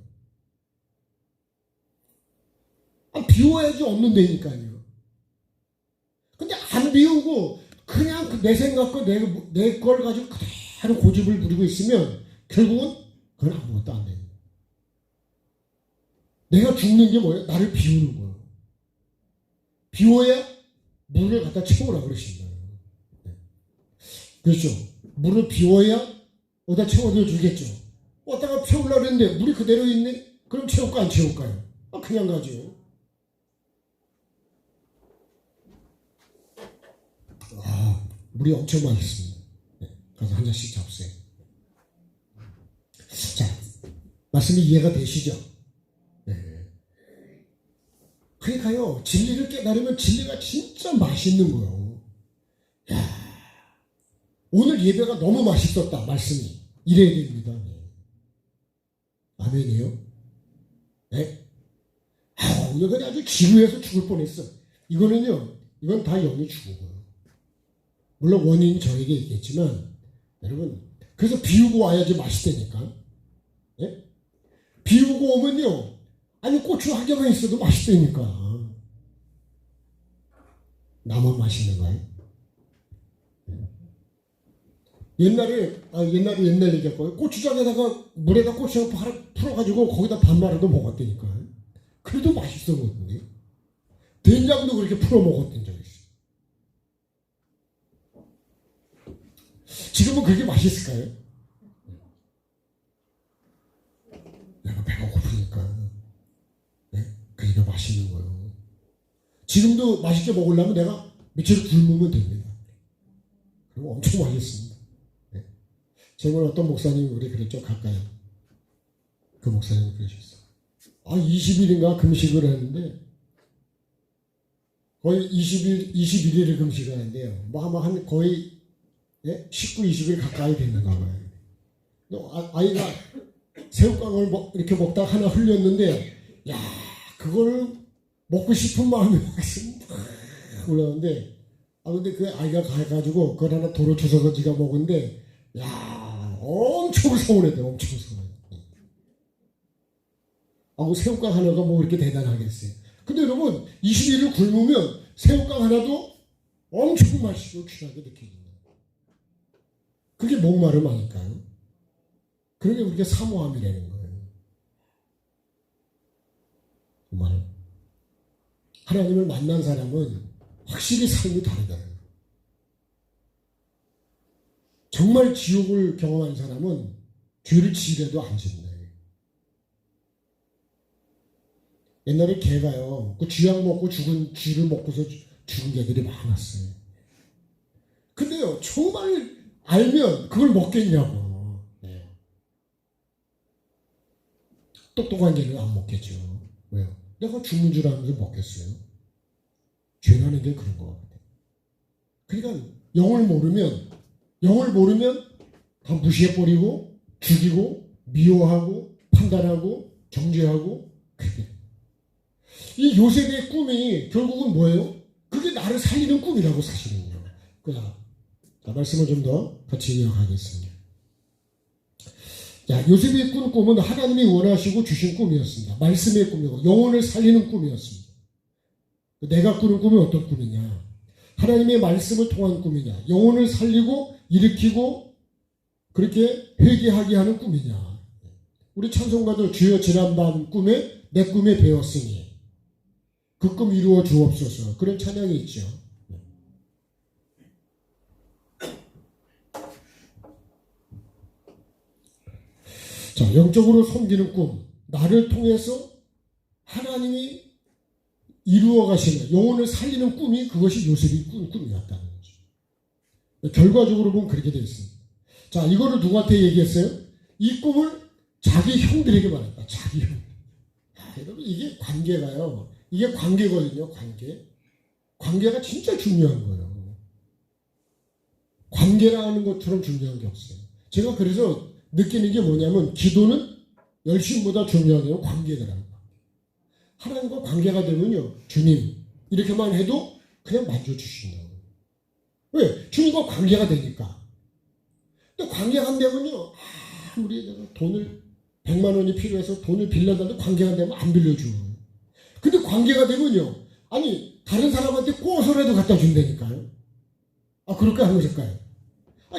비워야지 없는 데니까요. 근데 안 비우고 그냥 내 생각과 내 걸 가지고 그대로 고집을 부리고 있으면 결국은 그건 아무것도 안 돼요. 내가 죽는 게 뭐예요? 나를 비우는 거예요. 비워야 물을 갖다 채우라고 그러신다. 그렇죠? 물을 비워야 어디다 채워져 주겠죠. 어디다가 채우려고 했는데 물이 그대로 있네? 그럼 채울까 안 채울까요? 그냥 가죠. 물이 엄청 많습니다. 가서 한 잔씩 잡으세요. 자, 말씀이 이해가 되시죠? 네. 그러니까요, 진리를 깨달으면 진리가 진짜 맛있는 거예요. 야, 오늘 예배가 너무 맛있었다, 말씀이. 이래야 됩니다. 네. 아멘이에요? 네? 오늘 그냥 아주 지루해서 죽을 뻔했어. 이건 다 영이 죽은 거예요. 물론 원인이 저에게 있겠지만, 여러분, 그래서 비우고 와야지 맛있다니까. 네? 비우고 오면요, 고추 한 개만 있어도 맛있다니까. 나만 맛있는 거예요? 옛날 얘기했거든요. 고추장에다가 물에다 고추장 풀어가지고 거기다 밥 말아도 먹었다니까. 그래도 맛있어 보이던데. 된장도 그렇게 풀어 먹었던 적이 있어요. 지금은 그렇게 맛있을까요? 내가 배가 고프니까. 네? 그게 맛있는 거예요. 지금도 맛있게 먹으려면 내가 며칠 굶으면 됩니다. 그리고 엄청 맛있습니다. 네. 제발 어떤 목사님이 우리 그랬죠? 가까이. 그 목사님이 그러셨어요. 20일인가 금식을 했는데 거의 21일을 금식을 하는데요. 아마 한 거의 19, 20일 가까이 됐는가 봐요. 아이가 새우깡을 이렇게 먹다가 하나 흘렸는데, 야, 그걸 먹고 싶은 마음이 막 올라오는데, 근데 그 아이가 가가지고 그걸 하나 도로 주워서 지가 먹었는데, 야, 엄청 서운했대, 엄청 서운해. 새우깡 하나가 뭐 이렇게 대단하겠어요. 근데 여러분, 21일 굶으면 새우깡 하나도 엄청 맛있고 귀하게 느껴집니다. 그게 목마름 아닐까요? 그러게 우리가 사모함이라는 거예요. 정말 하나님을 만난 사람은 확실히 삶이 다르다. 정말 지옥을 경험한 사람은 죄를 지으려도 안 짓는다. 옛날에 개가요, 그 쥐약 먹고 죽은 쥐를 먹고서 죽은 개들이 많았어요. 근데요, 정말 알면 그걸 먹겠냐고. 네. 똑똑한 개는 안 먹겠죠. 왜요? 내가 죽는 줄 알면서 먹겠어요. 죄라는 게 그런 것 같아요. 그러니까 영을 모르면 다 무시해버리고 죽이고 미워하고 판단하고 정죄하고 그게. 이 요셉의 꿈이 결국은 뭐예요? 그게 나를 살리는 꿈이라고 사실은요. 자, 말씀을 좀 더 같이 이어가겠습니다. 자, 요셉의 꿈은 하나님이 원하시고 주신 꿈이었습니다. 말씀의 꿈이고 영혼을 살리는 꿈이었습니다. 내가 꾸는 꿈은 어떤 꿈이냐? 하나님의 말씀을 통한 꿈이냐? 영혼을 살리고 일으키고 그렇게 회개하게 하는 꿈이냐? 우리 찬송가도 주여 지난밤 꿈에 내 꿈에 배웠으니 그 꿈 이루어 주옵소서. 그런 찬양이 있죠. 자, 영적으로 섬기는 꿈. 나를 통해서 하나님이 이루어 가시는 영혼을 살리는 꿈이 그것이 요셉이 꾼 꿈이었다는 거죠. 결과적으로 보면 그렇게 되어 있습니다. 자, 이거를 누구한테 얘기했어요? 이 꿈을 자기 형들에게 말했다. 자기 형. 여러분, 이게 관계가요. 이게 관계거든요. 관계가 진짜 중요한 거예요. 관계라는 것처럼 중요한 게 없어요. 제가 그래서 느끼는 게 뭐냐면 기도는 열심보다 중요한 게 관계더라고요. 하나님과 관계가 되면요. 주님 이렇게만 해도 그냥 만져주신다고. 왜? 주님과 관계가 되니까. 근데 관계가 안 되면요. 우리 내가 돈을 100만 원이 필요해서 돈을 빌려달라도 관계가 안 되면 안 빌려줘. 근데 관계가 되면요. 아니 다른 사람한테 꼬서라도 갖다 준다니까요. 그렇게 하는 것일까요?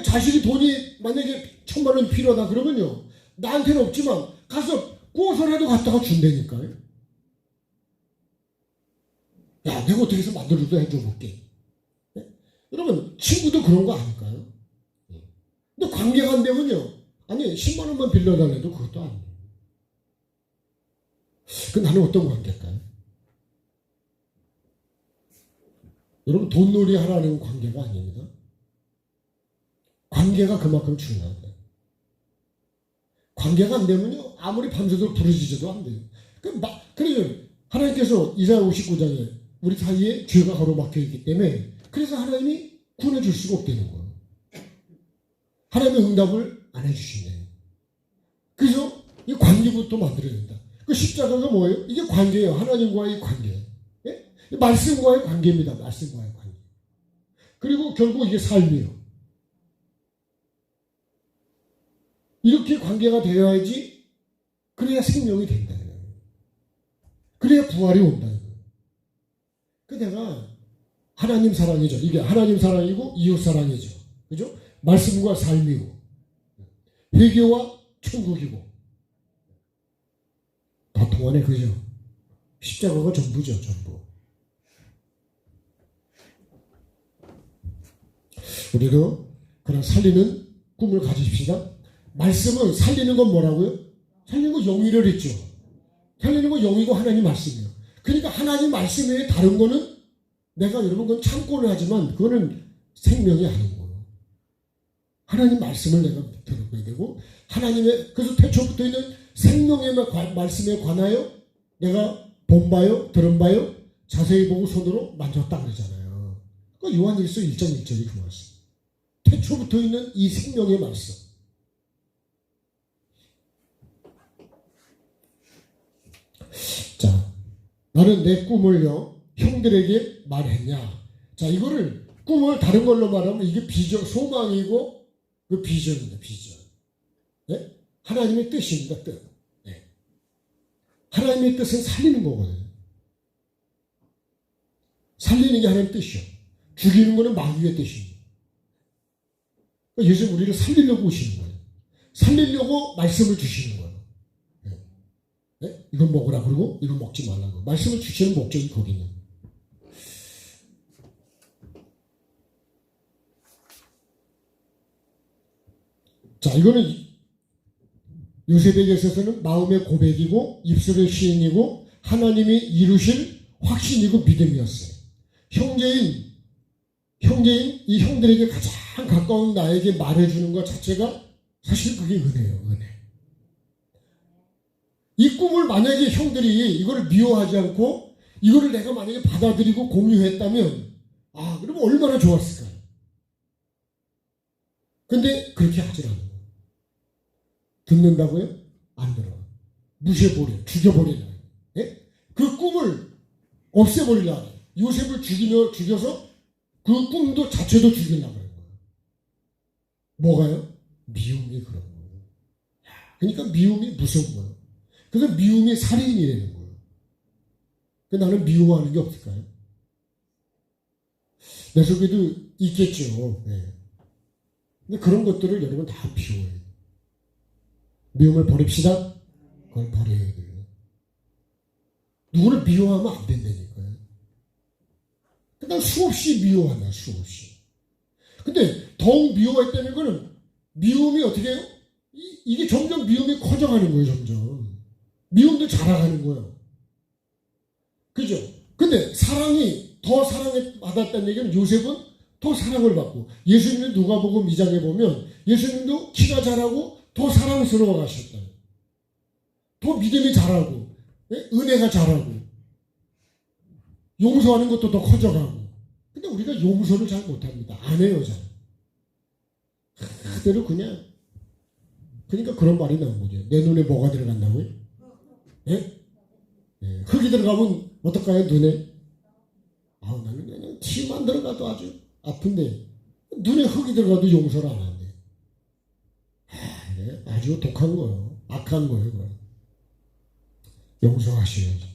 자식이 돈이 만약에 1000만 원 필요하다 그러면요. 나한테는 없지만 가서 꼬서라도 갖다가 준다니까요. 야, 내가 어떻게 해서 만들어도 해줘볼게. 네? 여러분, 친구도 그런 거 아닐까요? 근데 관계가 안 되면요. 아니, 10만 원만 빌려달래도 그것도 아니에요. 나는 어떤 관계일까요? 여러분, 돈놀이 하라는 관계가 아닙니다. 관계가 그만큼 중요하다. 관계가 안 되면요. 아무리 밤새도록 부르짖어도 안 돼요. 그래요. 하나님께서 이사야 59장에 우리 사이에 죄가 가로막혀 있기 때문에 그래서 하나님이 구원해줄 수가 없다는 거예요. 하나님의 응답을 안 해주시네. 그래서 이 관계부터 만들어야 된다. 그 십자가가 뭐예요? 이게 관계예요. 하나님과의 관계. 예? 말씀과의 관계입니다. 말씀과의 관계. 그리고 결국 이게 삶이에요. 이렇게 관계가 되어야지 그래야 생명이 된다는 거예요. 그래야 부활이 온다는 거예요. 내가 하나님 사랑이죠. 이게 하나님 사랑이고 이웃 사랑이죠. 그죠? 말씀과 삶이고 회개와 천국이고 다 통하네, 그죠? 십자가가 전부죠, 전부. 우리도 그런 살리는 꿈을 가집시다. 말씀은 살리는 건 뭐라고요? 살리는 건 영이를 했죠. 살리는 건 영이고 하나님 말씀이에요. 그러니까 하나님 말씀 외에 다른 거는 내가 여러분 그건 참고는 하지만 그거는 생명이 아닌 거예요. 하나님 말씀을 내가 들어야 되고 하나님의 그래서 태초부터 있는 생명의 말씀에 관하여 내가 본 바요, 들은 바요, 자세히 보고 손으로 만졌다 그러잖아요. 그러니까 요한일서 1장 1절이 그 말씀. 태초부터 있는 이 생명의 말씀. 자, 나는 내 꿈을요 형들에게 말했냐. 자, 이거를 꿈을 다른 걸로 말하면 이게 비전, 소망이고 그 비전입니다. 비전. 네? 하나님의 뜻입니다. 뜻. 네. 하나님의 뜻은 살리는 거거든요. 살리는 게 하나님의 뜻이요. 죽이는 거는 마귀의 뜻입니다. 그러니까 예수님 우리를 살리려고 오시는 거예요. 살리려고 말씀을 주시는 거예요. 네. 네? 이건 먹으라 그러고 이건 먹지 말라고. 말씀을 주시는 목적이 거기는. 자, 이거는 요셉에게 있어서는 마음의 고백이고 입술의 시인이고 하나님이 이루실 확신이고 믿음이었어요. 형제인 이 형들에게 가장 가까운 나에게 말해주는 것 자체가 사실 그게 은혜예요. 은혜. 이 꿈을 만약에 형들이 이거를 미워하지 않고 이거를 내가 만약에 받아들이고 공유했다면 그러면 얼마나 좋았을까요? 근데 그렇게 하질 않아요. 듣는다고요? 안 들어. 무시해버려. 죽여버리라. 예? 그 꿈을 없애버리려 해요. 요셉을 죽여서 그 꿈도 자체도 죽이려고 그런 거예요. 뭐가요? 미움이 그런 거예요. 그러니까 미움이 무서운 거예요. 그래서 미움이 살인이라는 거예요. 나는 미워하는 게 없을까요? 내 속에도 있겠죠. 네. 근데 그런 것들을 여러분 다 비워야 돼요. 미움을 버립시다. 그걸 버려야 돼요. 누구를 미워하면 안 된다니까요. 난 수없이 미워한다. 수없이. 근데 더욱 미워했다는 거는 미움이 어떻게 해요? 이게 점점 미움이 커져가는 거예요. 점점. 미움도 자라가는 거예요. 그죠? 근데 사랑이 더 사랑을 받았다는 얘기는 요셉은 더 사랑을 받고 예수님은 누가복음 2장에 보면 예수님도 키가 자라고 더 사랑스러워 가셨다. 더 믿음이 자라고, 은혜가 자라고, 용서하는 것도 더 커져가고. 근데 우리가 용서를 잘 못합니다. 안 해요, 잘. 그대로 그냥. 그러니까 그런 말이 나온 거죠. 내 눈에 뭐가 들어간다고요? 예? 예. 흙이 들어가면 어떨까요, 눈에? 나는 그냥 티만 들어가도 아주 아픈데, 눈에 흙이 들어가도 용서를 안 하는데. 아주 독한 거예요. 악한 거예요. 그건. 용서하셔야지.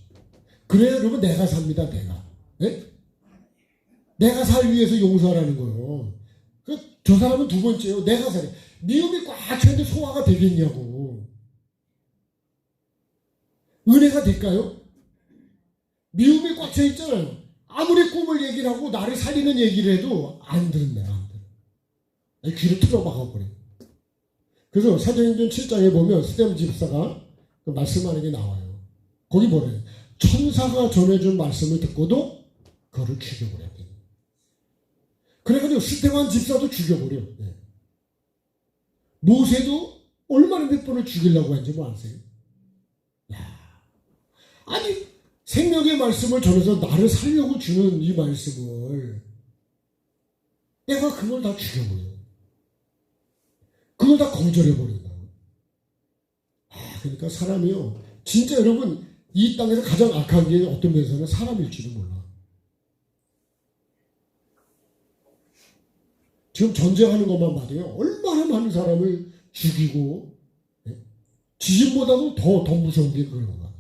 그래야 여러분 내가 삽니다. 내가. 네? 내가 살기 위해서 용서하라는 거예요. 저 사람은 두 번째요. 내가 살아. 미움이 꽉 차는데 소화가 되겠냐고. 은혜가 될까요? 미움이 꽉 차 있잖아요. 아무리 꿈을 얘기를 하고 나를 살리는 얘기를 해도 안 들은다. 안 들어. 귀를 틀어박아 버려. 그래서 사도행전 7장에 보면 스데반 집사가 그 말씀하는 게 나와요. 거기 뭐래요? 천사가 전해준 말씀을 듣고도 그거를 죽여버려야 돼. 그래가지고 스데반 집사도 죽여버려. 네. 모세도 얼마나 몇 번을 죽이려고 했는지 뭐 아세요? 아니 생명의 말씀을 전해서 나를 살려고 주는 이 말씀을 내가 그걸 다 죽여버려. 그걸 다 거절해버린다. 그러니까 사람이요. 진짜 여러분, 이 땅에서 가장 악한 게 어떤 면에서는 사람일지도 몰라. 지금 전쟁하는 것만 봐도요. 얼마나 많은 사람을 죽이고, 지진보다도 더 무서운 게 그런가.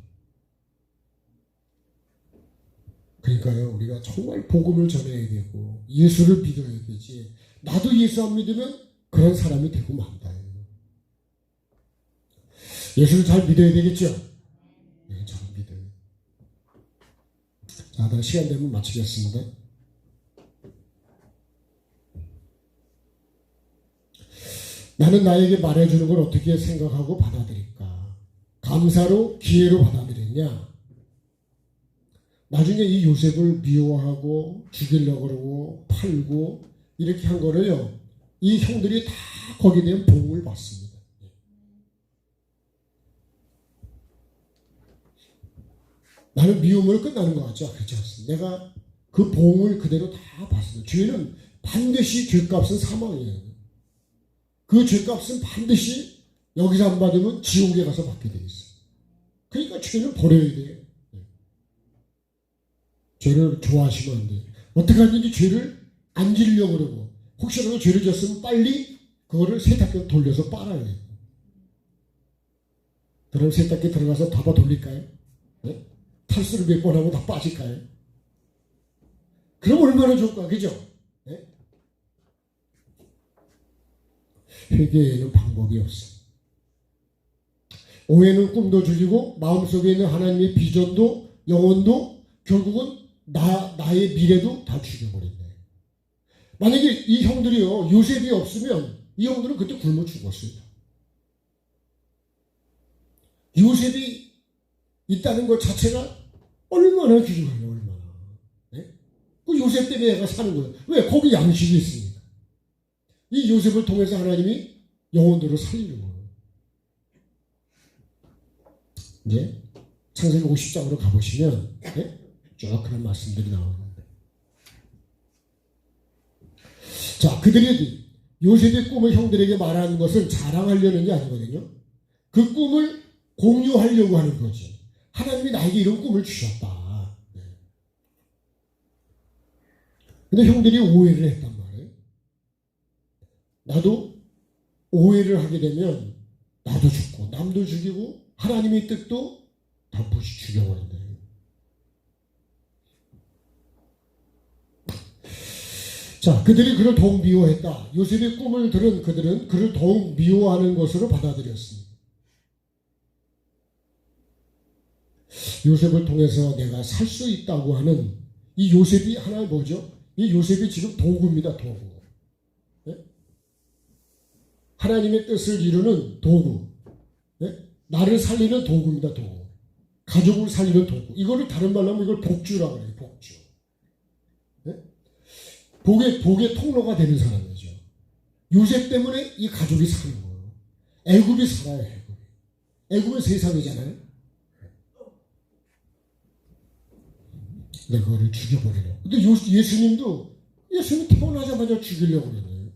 그러니까요. 우리가 정말 복음을 전해야 되고, 예수를 믿어야 되지. 나도 예수 안 믿으면 그런 사람이 되고 만다. 예수를 잘 믿어야 되겠죠? 네, 잘 믿어요. 자, 다음 시간 되면 마치겠습니다. 나는 나에게 말해주는 걸 어떻게 생각하고 받아들일까? 감사로, 기회로 받아들였냐? 나중에 이 요셉을 미워하고 죽이려고 그러고 팔고 이렇게 한 거를요, 이 형들이 다 거기에 대한 보응을 받습니다. 나는 미움으로 끝나는 것 같죠? 그렇지 않습니다. 내가 그 보응을 그대로 다 받습니다. 죄는 반드시 죄값은 사망이에요. 그 죄값은 반드시 여기서 안 받으면 지옥에 가서 받게 돼 있어요. 그러니까 죄는 버려야 돼요. 죄를 좋아하시면 안 돼요. 어떻게 하든지 죄를 안 지려고 그러고, 혹시라도 죄를 졌으면 빨리 그거를 세탁기에 돌려서 빨아야 돼요. 그럼 세탁기 들어가서 잡아 돌릴까요? 네? 탈수를 몇 번 하고 다 빠질까요? 그럼 얼마나 좋을까, 그죠? 네? 회개에는 방법이 없어. 오해는 꿈도 죽이고 마음속에 있는 하나님의 비전도 영혼도 결국은 나의 미래도 다 죽여버린다. 만약에 이 형들이요, 요셉이 없으면 이 형들은 그때 굶어 죽었어요. 요셉이 있다는 것 자체가 얼마나 귀중해요, 얼마나. 네? 그 요셉 때문에 얘가 사는 거예요. 왜? 거기 양식이 있으니까. 이 요셉을 통해서 하나님이 영혼들을 살리는 거예요. 이제 창세기 50장으로 가보시면 네? 쭉 그런 말씀들이 나옵니다. 자, 그들이 요셉의 꿈을 형들에게 말하는 것은 자랑하려는 게 아니거든요. 그 꿈을 공유하려고 하는 거지. 하나님이 나에게 이런 꿈을 주셨다. 네. 근데 형들이 오해를 했단 말이에요. 나도 오해를 하게 되면 나도 죽고 남도 죽이고 하나님의 뜻도 다 죽여버린다. 자, 그들이 그를 더욱 미워했다. 요셉의 꿈을 들은 그들은 그를 더욱 미워하는 것으로 받아들였습니다. 요셉을 통해서 내가 살 수 있다고 하는 이 요셉이 하나 뭐죠? 이 요셉이 지금 도구입니다. 도구. 네? 하나님의 뜻을 이루는 도구. 네? 나를 살리는 도구입니다. 도구. 가족을 살리는 도구. 이거를 다른 말로 하면 이걸 복주라고 해요. 복주. 네? 복의 통로가 되는 사람이죠. 요셉 때문에 이 가족이 사는 거예요. 애굽이 살아요. 애굽은 세상이잖아요. 근데 그거를 죽여버리려고. 근데 예수님도 예수님 태어나자마자 죽이려고 그러네요.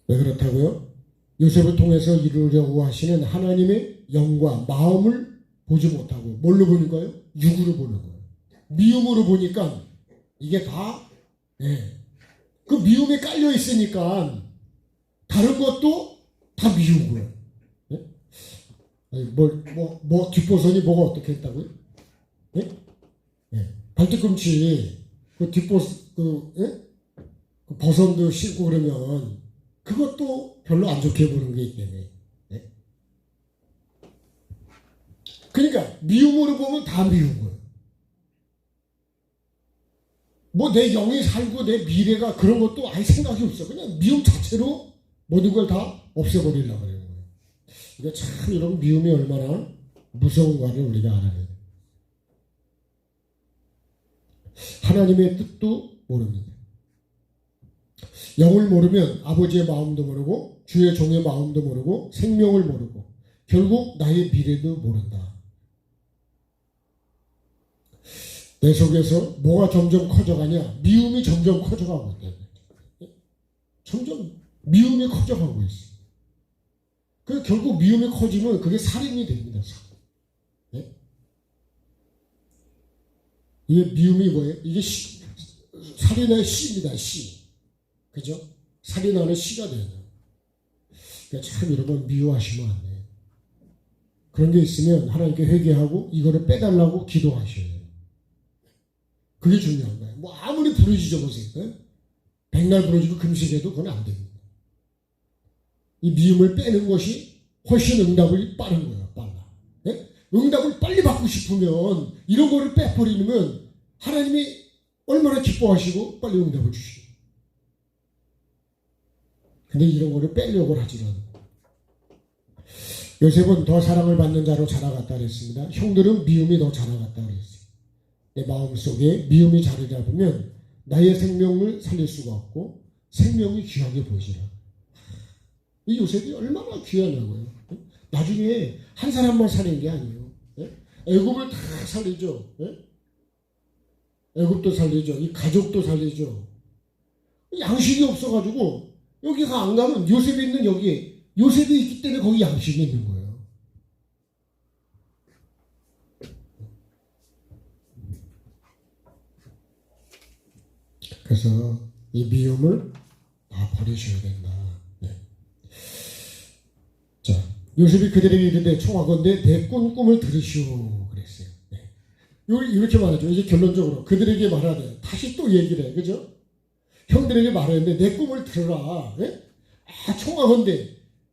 왜 그렇다고요? 요셉을 통해서 이루려고 하시는 하나님의 영과 마음을 보지 못하고 뭘로 보는 거예요? 육으로 보는 거예요. 미움으로 보니까 이게 다 그 미움에 깔려 있으니까 다른 것도 다 미운 거예요. 네? 아니, 뒷보선이 뭐가 어떻게 했다고요? 네? 네. 발뒤꿈치 그 그 버선도 신고 그러면 그것도 별로 안 좋게 보는 게 있겠네. 네? 그러니까 미움으로 보면 다 미운 거예요. 뭐 내 영이 살고 내 미래가 그런 것도 아예 생각이 없어. 그냥 미움 자체로 모든 걸 다 없애버리려고 하는 거예요. 이게 참 이런 미움이 얼마나 무서운가를 우리가 알아야 돼요. 하나님의 뜻도 모릅니다. 영을 모르면 아버지의 마음도 모르고 주의 종의 마음도 모르고 생명을 모르고 결국 나의 미래도 모른다. 내 속에서 뭐가 점점 커져가냐? 미움이 점점 커져가고 있다. 점점 미움이 커져가고 있어. 그 결국 미움이 커지면 그게 살인이 됩니다. 네? 이게 미움이 뭐예요? 이게 살인의 시입니다. 시. 그죠? 살인하는 시가 돼요. 그러니까 참 여러분 미워하시면 안 돼요. 그런 게 있으면 하나님께 회개하고 이거를 빼달라고 기도하셔야 돼요. 그게 중요한 거예요. 뭐 아무리 부르짖어 보세요. 백날 부르짖고 금식해도 그건 안 됩니다. 이 미움을 빼는 것이 훨씬 응답이 빠른 거예요. 빨라. 예? 응답을 빨리 받고 싶으면 이런 거를 빼버리면 하나님이 얼마나 기뻐하시고 빨리 응답을 주시고. 근데 이런 거를 빼려고 하지 않아요. 요셉은 더 사랑을 받는 자로 자라갔다 그랬습니다. 형들은 미움이 더 자라갔다 그랬어요. 내 마음속에 미움이 자리 잡으면 나의 생명을 살릴 수가 없고 생명이 귀하게 보이지라. 이 요셉이 얼마나 귀하냐고요. 나중에 한 사람만 살린 게 아니에요. 애굽을 다 살리죠. 애굽도 살리죠. 이 가족도 살리죠. 양식이 없어가지고 여기가 안 가면 요셉이 있는 여기에 요셉이 있기 때문에 거기 양식이 있는 거예요. 그래서 이 미움을 다 버리셔야 된다. 네. 자, 요셉이 그들에게 이르되 청하건대 내 꿈을 들으시오 그랬어요. 네. 이렇게 말하죠. 이제 결론적으로 그들에게 말하되 다시 또 얘기를 해, 그죠? 형들에게 말했는데 내 꿈을 들으라. 네?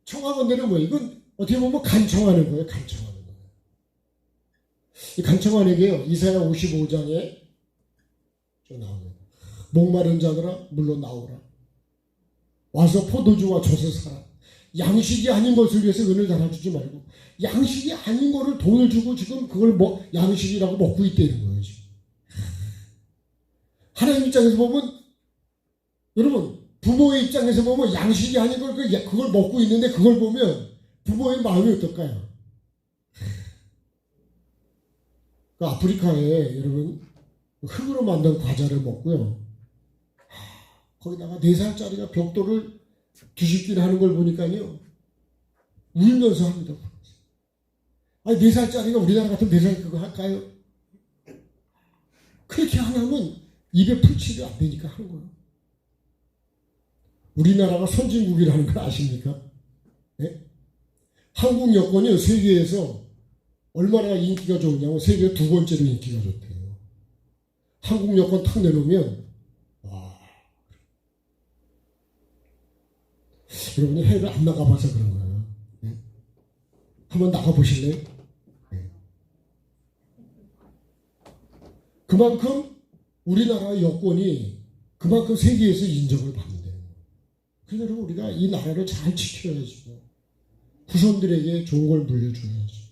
청하건대는 뭐 이건 어떻게 보면 간청하는 거예요. 간청하는 거예요. 이 간청하는 게요. 이사야 55장에 나옵니다. 목마른 자들아 물로 나오라. 와서 포도주와 젖을 사라. 양식이 아닌 것을 위해서 은을 달아주지 말고 양식이 아닌 거를 돈을 주고 지금 그걸 양식이라고 먹고 있다는 거예요. 지금. 하나님 입장에서 보면 여러분 부모의 입장에서 보면 양식이 아닌 걸 그걸 먹고 있는데 그걸 보면 부모의 마음이 어떨까요? 그 아프리카에 여러분 흙으로 만든 과자를 먹고요. 거기다가 4살짜리가 벽돌을 뒤집기를 하는 걸 보니까요. 울면서 합니다. 아니 4살짜리가 우리나라 같은 4살 그거 할까요? 그렇게 하면 입에 풀칠이 안 되니까 하는 거예요. 우리나라가 선진국이라는 걸 아십니까? 네? 한국 여권이 세계에서 얼마나 인기가 좋냐면 세계 2번째로 인기가 좋대요. 한국 여권 탁 내놓으면 와. 여러분이 해외를 안 나가봐서 그런 거예요. 네? 한번 나가보실래요? 네. 그만큼 우리나라 여권이 그만큼 세계에서 인정을 받는데요. 그래서 우리가 이 나라를 잘 지켜야지. 후손들에게 좋은 걸 물려줘야지.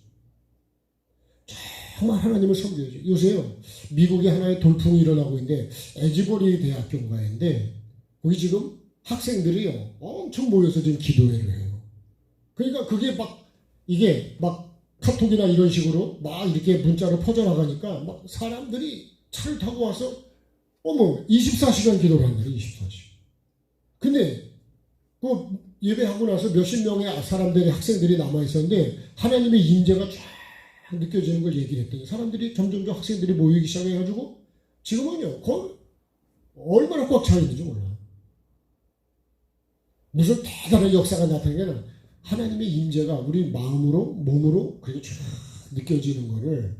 정말 하나님을 섬겨야죠. 요새요, 미국에 하나의 돌풍이 일어나고 있는데, 에지버리 대학교인가인데, 거기 지금 학생들이요, 엄청 모여서 지금 기도회를 해요. 그러니까 그게 이게 카톡이나 이런 식으로 막 이렇게 문자로 퍼져나가니까 막 사람들이 차를 타고 와서, 24시간 기도를 한대요, 24시간. 근데, 예배하고 나서 몇십 명의 사람들이, 학생들이 남아있었는데, 하나님의 임재가 쫙 느껴지는 걸 얘기를 했더니, 사람들이 점점 학생들이 모이기 시작해가지고, 지금은요, 거의 얼마나 꽉 차 있는지 몰라요. 무슨 대단한 역사가 나타나는 게 아니라, 하나님의 임재가 우리 마음으로, 몸으로, 그렇게 쫙 느껴지는 거를,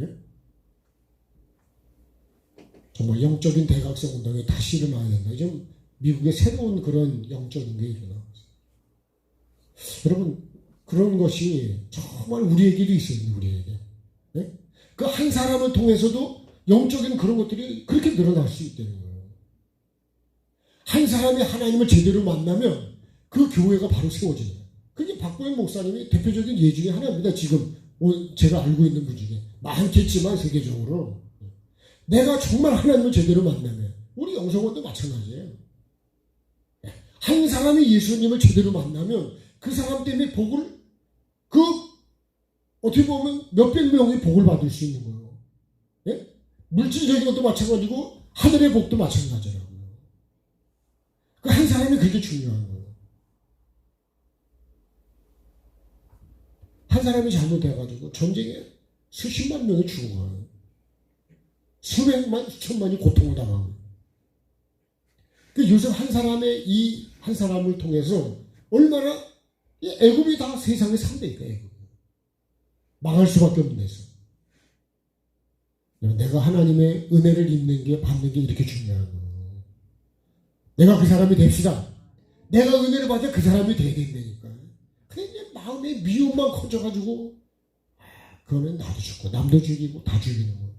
예? 정말 영적인 대각성 운동이 다시 일어나야 된다. 좀 미국의 새로운 그런 영적인 게 일어나고 있어요. 여러분, 그런 것이 정말 우리에게도 있어요. 우리에게. 네? 그 한 사람을 통해서도 영적인 그런 것들이 그렇게 늘어날 수 있다는 거예요. 한 사람이 하나님을 제대로 만나면 그 교회가 바로 세워지는 거예요. 그게 박보영 목사님이 대표적인 예 중에 하나입니다. 지금 제가 알고 있는 분 중에. 많겠지만 세계적으로. 내가 정말 하나님을 제대로 만나면 우리 영성원도 마찬가지예요. 한 사람이 예수님을 제대로 만나면 그 사람 때문에 복을 어떻게 보면 몇백 명이 복을 받을 수 있는 거예요. 예? 물질적인 것도 마찬가지고 하늘의 복도 마찬가지라고요. 그 한 사람이 그렇게 중요한 거예요. 한 사람이 잘못해가지고 전쟁에 수십만 명이 죽어요. 수백만, 수천만이 고통을 당하고. 요즘 한 사람의 이 한 사람을 통해서 얼마나 애굽이 다 세상의 상대니까 애굽. 망할 수밖에 없는 데서. 내가 하나님의 은혜를 입는 게 받는 게 이렇게 중요한 거예요. 내가 그 사람이 됩시다. 내가 은혜를 받아 그 사람이 돼야 된다니까. 그냥 마음의 미움만 커져가지고 그거는 나도 죽고 남도 죽이고 다 죽이는 거예요.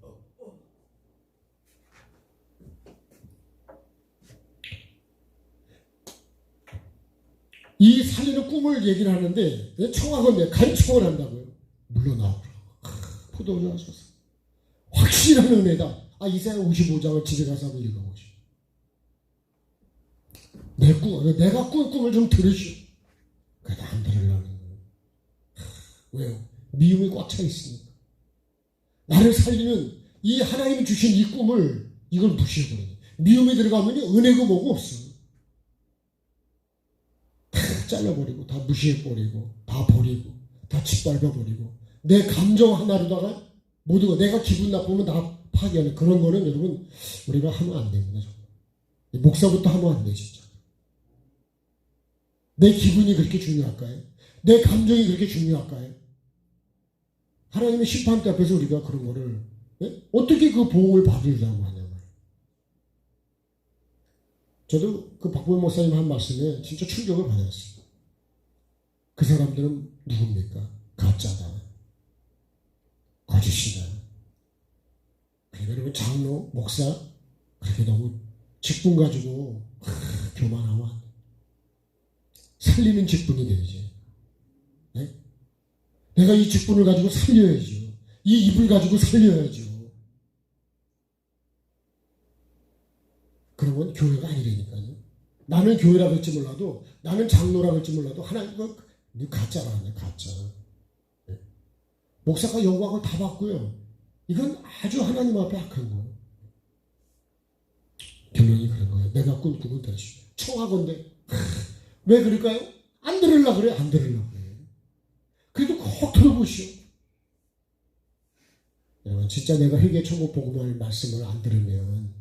이 살리는 꿈을 얘기를 하는데 청하건대 간청을 한다고요. 물러나오라고. 포도주 하셔서 확실한 은혜다. 이사야 55장을 집에 가서 한번 읽어보시오. 내가 꾼 꿈을 좀 들으시오. 그래도 안 들으려는 거예요. 왜요? 미움이 꽉 차 있으니까. 나를 살리는 이 하나님이 주신 이 꿈을 이걸 무시해버려요. 미움이 들어가면 은혜고 뭐고 없어. 다 잘라버리고 다 무시해버리고 다 버리고 다 짓밟아버리고 내 감정 하나로다가 모두가 내가 기분 나쁘면 다 파괴하는 그런 거는 여러분 우리가 하면 안 됩니다. 정말. 목사부터 하면 안 돼 진짜. 내 기분이 그렇게 중요할까요? 내 감정이 그렇게 중요할까요? 하나님의 심판대 앞에서 우리가 그런 거를 어떻게 그 보응을 받으려고 하냐면 저도 그 박보영 목사님 한 말씀에 진짜 충격을 받았어요. 그 사람들은 누굽니까? 가짜다. 거짓이다. 그러니까 여러분 장로, 목사 그렇게 너무 직분 가지고 교만하면 안 돼. 살리는 직분이 되지. 네? 내가 이 직분을 가지고 살려야죠. 이 입을 가지고 살려야죠. 그런 건 교회가 아니라니까요. 나는 교회라고 할지 몰라도 나는 장로라고 할지 몰라도 하나님은 가짜라네. 가짜. 네? 목사가 영광을 다 받고요. 이건 아주 하나님 앞에 악한 거예요. 결론이 그런 거예요. 내가 꾼 꿈을 들으시오. 청하건대 왜 그럴까요? 안 들으려고 그래. 안 들으려고 그래. 그래도 꼭 들어보시오. 여러분 진짜 내가 회개 천국 복음할 말씀을 안 들으면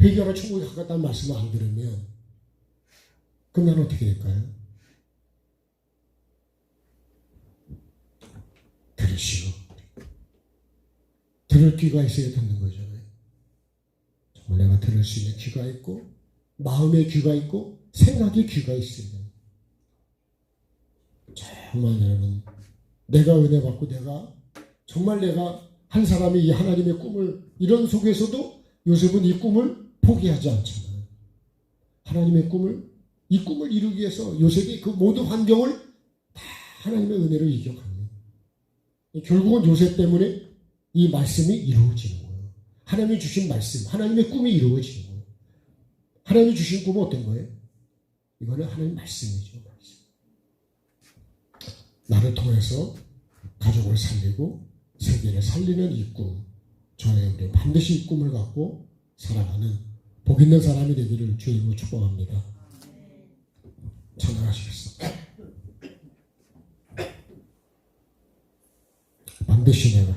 회개하러 천국에 가깝다는 말씀을 안 들으면 그럼 나는 어떻게 될까요? 들으시오. 들을 귀가 있어야 듣는 거죠. 정말 내가 들을 수 있는 귀가 있고 마음의 귀가 있고 생각의 귀가 있어야 돼요. 정말 여러분 내가 은혜 받고 정말 내가 한 사람이 이 하나님의 꿈을 이런 속에서도 요셉은 이 꿈을 포기하지 않잖아요. 하나님의 이 꿈을 이루기 위해서 요셉이 그 모든 환경을 다 하나님의 은혜로 이겨갑니다. 결국은 요셉 때문에 이 말씀이 이루어지는 거예요. 하나님이 주신 말씀, 하나님의 꿈이 이루어지는 거예요. 하나님이 주신 꿈은 어떤 거예요? 이거는 하나님 말씀이죠. 말씀. 나를 통해서 가족을 살리고 세계를 살리는 이 꿈, 우리 반드시 이 꿈을 갖고 살아가는 복 있는 사람이 되기를 주의 이름으로 축복합니다. 찬양하시겠습니다. 반드시 내가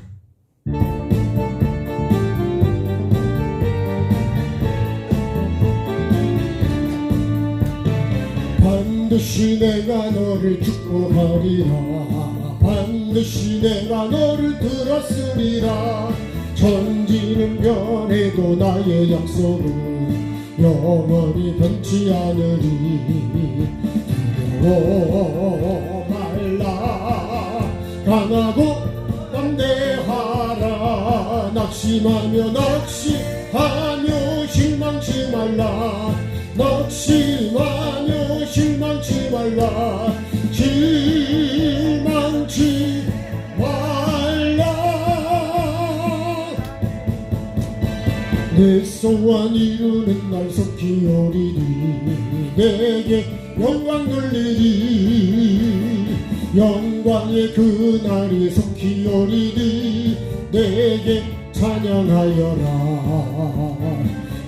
반드시 내가 너를 축복하리라. 반드시 내가 너를 들었으리라. 천지는 변해도 나의 약속은 영원히 변치 않으리. 두려워 말라. 강하고 담대하라. 낙심하며 실망치 말라. 낙심하며 실망치 말라. 실망치 말라. 내 소원 이루는 날 속히 오리니 내게 영광 돌리리. 영광의 그날이 속히 오리니 내게 찬양하여라.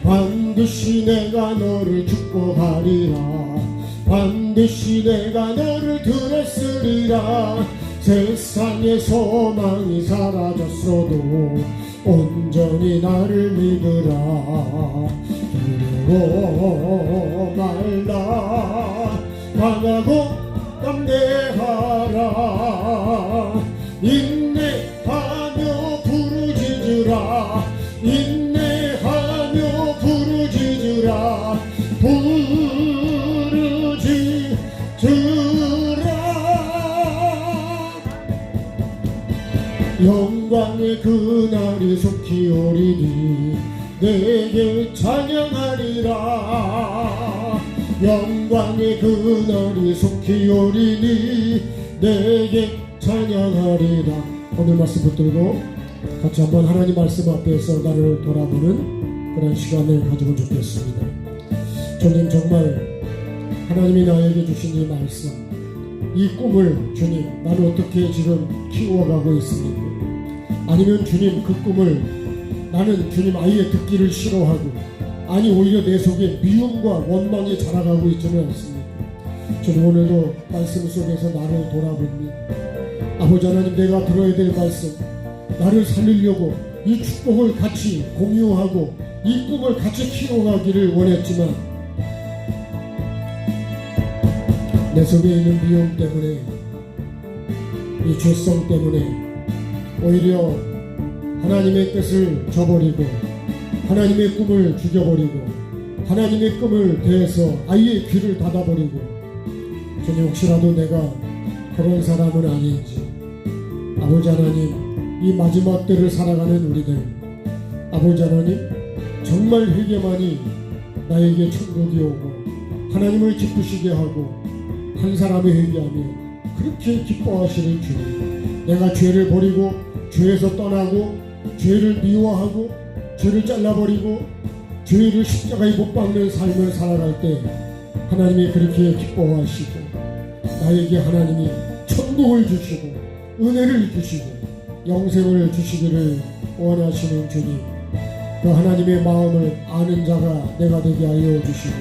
반드시 내가 너를 축복하리라. 반드시 내가 너를 들었으리라. 세상의 소망이 사라졌어도 온전히 나를 믿으라. 두려워 말라. 강하고 담대하라. 인내하며 부르짖으라. 인내하며 부르짖으라 부르짖으라 영광의 그날이 속히 오리니 내게 찬양하리라 영광의 그날이 속히 오리니 내게 찬양하리라. 오늘 말씀 붙들고 같이 한번 하나님 말씀 앞에서 나를 돌아보는 그런 시간을 가지면 좋겠습니다. 주님, 정말 하나님이 나에게 주신 이 말씀, 이 꿈을 주님 나를 어떻게 지금 키워가고 있습니까? 아니면 주님 그 꿈을 나는 주님 아예 듣기를 싫어하고 아니 오히려 내 속에 미움과 원망이 자라가고 있지는 않습니까? 주님, 오늘도 말씀 속에서 나를 돌아봅니다. 아버지 하나님, 내가 들어야 될 말씀, 나를 살리려고 이 축복을 같이 공유하고 이 꿈을 같이 키워가기를 원했지만 내 속에 있는 미움 때문에, 이 죄성 때문에 오히려 하나님의 뜻을 저버리고 하나님의 꿈을 죽여버리고 하나님의 꿈을 대해서 아예 귀를 닫아버리고, 주님, 혹시라도 내가 그런 사람은 아닌지, 아버지 하나님, 이 마지막 때를 살아가는 우리들, 아버지 하나님, 정말 회개만이 나에게 천국이 오고 하나님을 기쁘시게 하고 한 사람이 회개하면 그렇게 기뻐하시는 주님, 내가 죄를 버리고 죄에서 떠나고 죄를 미워하고 죄를 잘라버리고 죄를 십자가에 못 박는 삶을 살아갈 때 하나님이 그렇게 기뻐하시고 나에게 하나님이 천국을 주시고 은혜를 주시고 영생을 주시기를 원하시는 주님, 그 하나님의 마음을 아는 자가 내가 되게 하여 주시고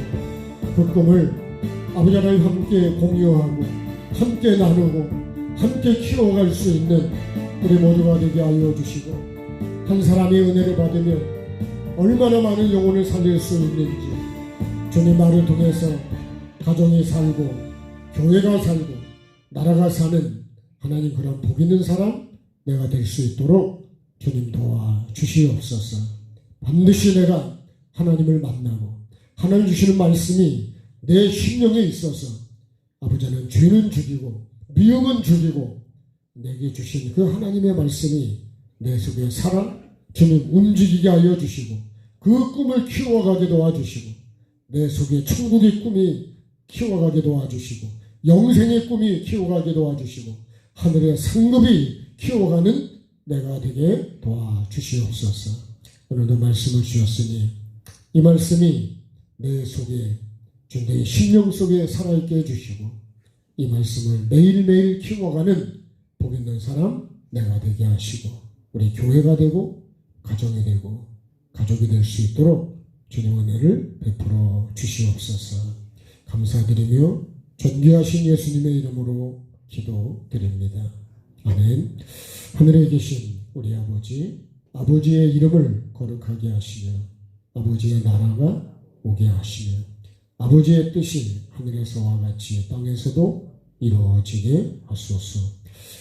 그 꿈을 아버지 하나님 함께 공유하고 함께 나누고 함께 키워갈 수 있는 우리 모두가 되게 하여 주시고, 한 사람의 은혜를 받으면 얼마나 많은 영혼을 살릴 수 있는지 주님, 나를 통해서 가정이 살고 교회가 살고 나라가 사는 하나님 그런 복 있는 사람 내가 될 수 있도록 주님 도와주시옵소서. 반드시 내가 하나님을 만나고 하나님 주시는 말씀이 내 심령에 있어서 아버지는 죄는 죽이고 미움은 죽이고 내게 주신 그 하나님의 말씀이 내 속에 살아 주님 움직이게 하여 주시고 그 꿈을 키워가게 도와주시고 내 속에 천국의 꿈이 키워가게 도와주시고 영생의 꿈이 키워가게 도와주시고 하늘의 상급이 키워가는 내가 되게 도와주시옵소서. 오늘도 말씀을 주셨으니 이 말씀이 내 속에 내 심령 속에 살아있게 해주시고 이 말씀을 매일매일 키워가는 복 있는 사람 내가 되게 하시고 우리 교회가 되고 가정이 되고 가족이 될 수 있도록 주님 은혜를 베풀어 주시옵소서. 감사드리며 존귀하신 예수님의 이름으로 기도드립니다. 아멘. 하늘에 계신 우리 아버지, 아버지의 이름을 거룩하게 하시며 아버지의 나라가 오게 하시며 아버지의 뜻이 하늘에서와 같이 땅에서도 이루어지게 하소서.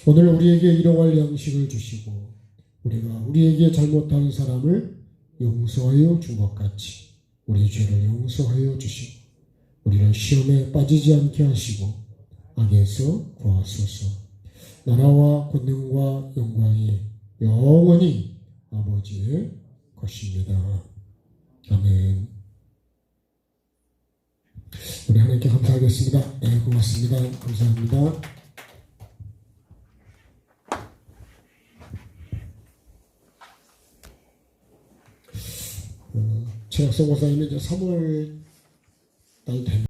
오늘 우리에게 일용할 양식을 주시고 우리가 우리에게 잘못한 사람을 용서하여 준 것 같이 우리 죄를 용서하여 주시고 우리를 시험에 빠지지 않게 하시고 악에서 구하소서. 나라와 권능과 영광이 영원히 아버지의 것입니다. 아멘. 우리 하나님께 감사하겠습니다. 네, 고맙습니다. 감사합니다. 최학성 목사님은 이제 3월 달 되면